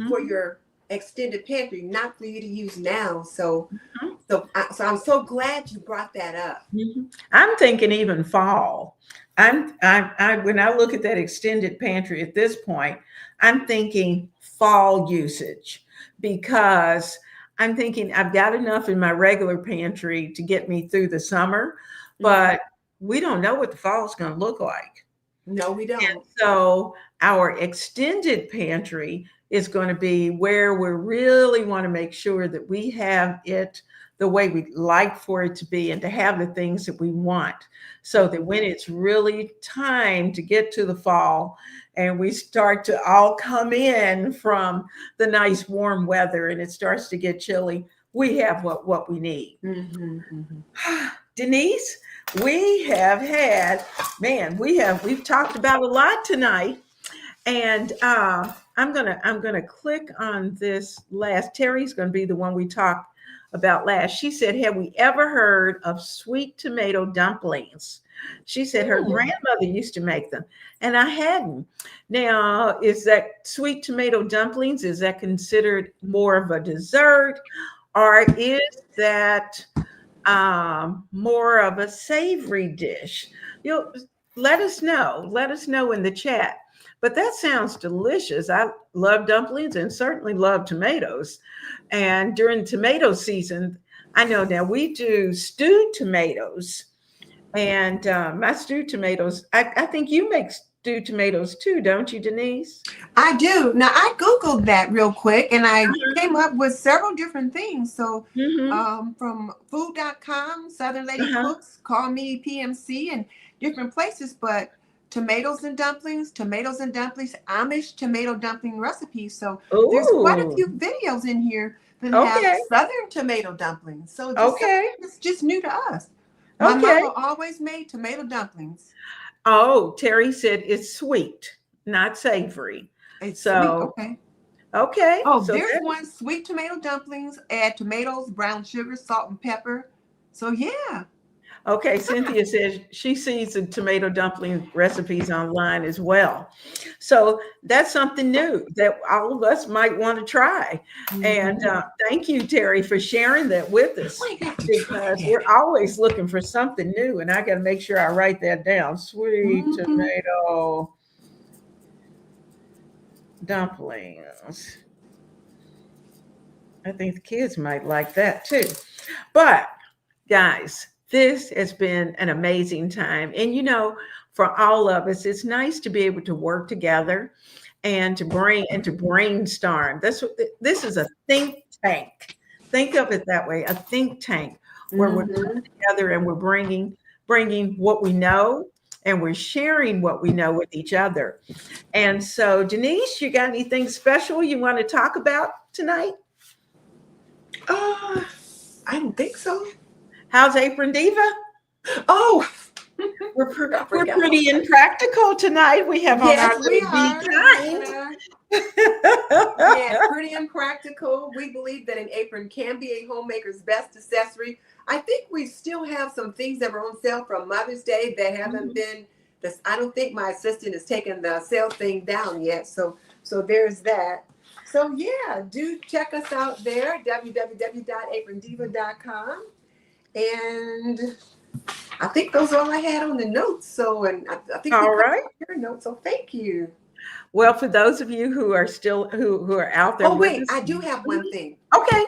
for Mhm. your extended pantry, not for you to use now. So, Mhm. so I'm so glad you brought that up. Mhm. I'm thinking even fall. When I look at that extended pantry at this point, I'm thinking fall usage because I'm thinking I've got enough in my regular pantry to get me through the summer, Mhm. but we don't know what the fall is going to look like. No, we And don't. so our extended pantry is going to be where we really want to make sure that we have it the way we like for it to be and to have the things that we want. So that when it's really time to get to the fall and we start to all come in from the nice warm weather and it starts to get chilly, we have what we need. Mm-hmm, mm-hmm. Denise, we have had, man, we've talked about a lot tonight, and I'm gonna click on this last. Terry's gonna be the one we talked about last. She said, "Have we ever heard of sweet tomato dumplings?" She said her Mm. grandmother used to make them, and I hadn't. Now, is that sweet tomato dumplings? Is that considered more of a dessert, or is that more of a savory dish? You'll let us know. Let us know in the chat. But that sounds delicious. I love dumplings and certainly love tomatoes. And during tomato season, I know now we do stewed tomatoes. And my stewed tomatoes, I think you make stewed tomatoes too, don't you, Denise? I do. Now, I Googled that real quick and I Uh-huh. came up with several different things. So, Mm-hmm. from food.com, Southern Lady Uh-huh. Cooks, Call Me PMC, and different places. But tomatoes and dumplings, Amish tomato dumpling recipes. So, there's quite a Ooh. few videos in here that have Okay. Southern tomato dumplings. So, just something Okay. that's just new to us. My Okay. mama always made tomato dumplings. Oh, Terry said it's sweet, not savory. It's sweet. So, Okay. okay. Oh, So there's that, one, sweet tomato dumplings. Add tomatoes, brown sugar, salt, and pepper. So yeah. okay. Cynthia says she sees the tomato dumpling recipes online as well. So that's something new that all of us might want to try. And Mhm. thank you, Terry, for sharing that with us Might have to try because we're that. always looking for something new. And I got to make sure I write that down. Sweet Mhm. tomato dumplings. I think the kids might like that too. But guys, this has been an amazing time. And for all of us, it's nice to be able to work together and to brainstorm. This is a think tank. Think of it that way, a think tank where we're Mhm. together and we're bringing what we know and we're sharing what we know with each other. And so, Denise, you got anything special you want to talk about tonight? Uh, I don't think so. How's Apron Diva? Oh, I We're forgot. pretty impractical tonight. We have on our Yes, we little be are. kind. Yeah. Yes, pretty impractical. We believe that an apron can be a homemaker's best accessory. I think we still have some things that were on sale from Mother's Day that haven't Mhm. been this. I don't think my assistant has taken the sale thing down yet. So there's that. So yeah, do check us out there, www.aprondiva.com. And I think those are all I had on the notes. So and I think we All covered right. your notes. So thank you. Well, for those of you who are still who are out there Oh with wait, us. I do have one thing. Okay.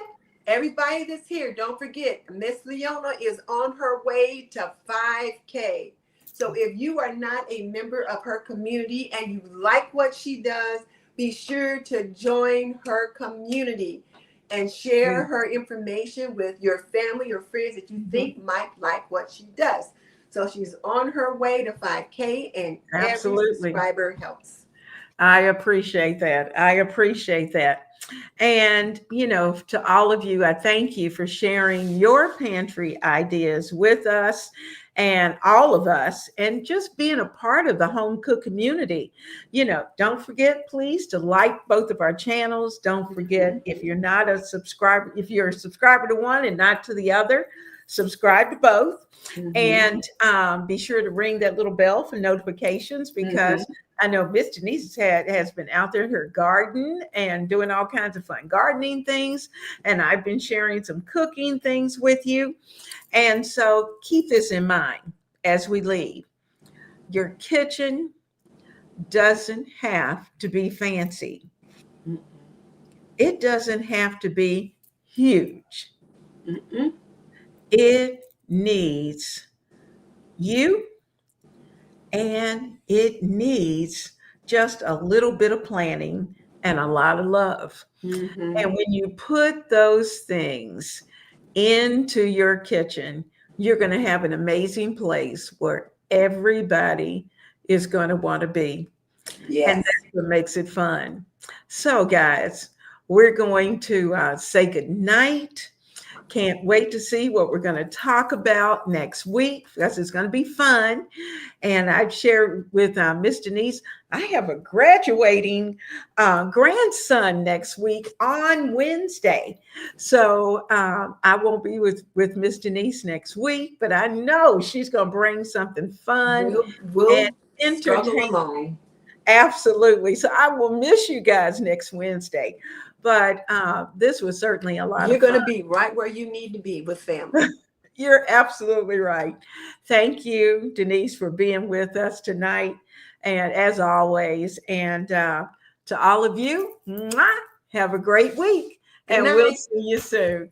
Everybody that's here, don't forget, Miss Leona is on her way to 5K. So if you are not a member of her community and you like what she does, be sure to join her community. and share her information with your family or friends that you think might like what she does. So she's on her way to 5K, and every Absolutely. subscriber helps. I appreciate that. I appreciate that. And, to all of you, I thank you for sharing your pantry ideas with us and all of us, and just being a part of the home cook community. Don't forget, please, to like both of our channels. Don't forget, if you're not a subscriber, if you're a subscriber to one and not to the other, subscribe to both. And be sure to ring that little bell for notifications, because I know Miss Denise has been out there in her garden and doing all kinds of fun gardening things. And I've been sharing some cooking things with you. And so keep this in mind as we leave. Your kitchen doesn't have to be fancy. It doesn't have to be huge. It needs you, and it needs just a little bit of planning and a lot of love. And when you put those things into your kitchen, you're going to have an amazing place where everybody is going to want to be. Yes. And that's what makes it fun. So, guys, we're going to say good night. Can't wait to see what we're going to talk about next week, because it's going to be fun. And I've shared with Miss Denise, I have a graduating grandson next week on Wednesday. So I won't be with Miss Denise next week, but I know she's going to bring something fun we'll and struggle entertaining. along. Absolutely. So I will miss you guys next Wednesday. But this was certainly a lot of fun. You're going to be right where you need to be with family. You're absolutely right. Thank you, Denise, for being with us tonight. And as always, and to all of you, have a great week. And we'll see you soon.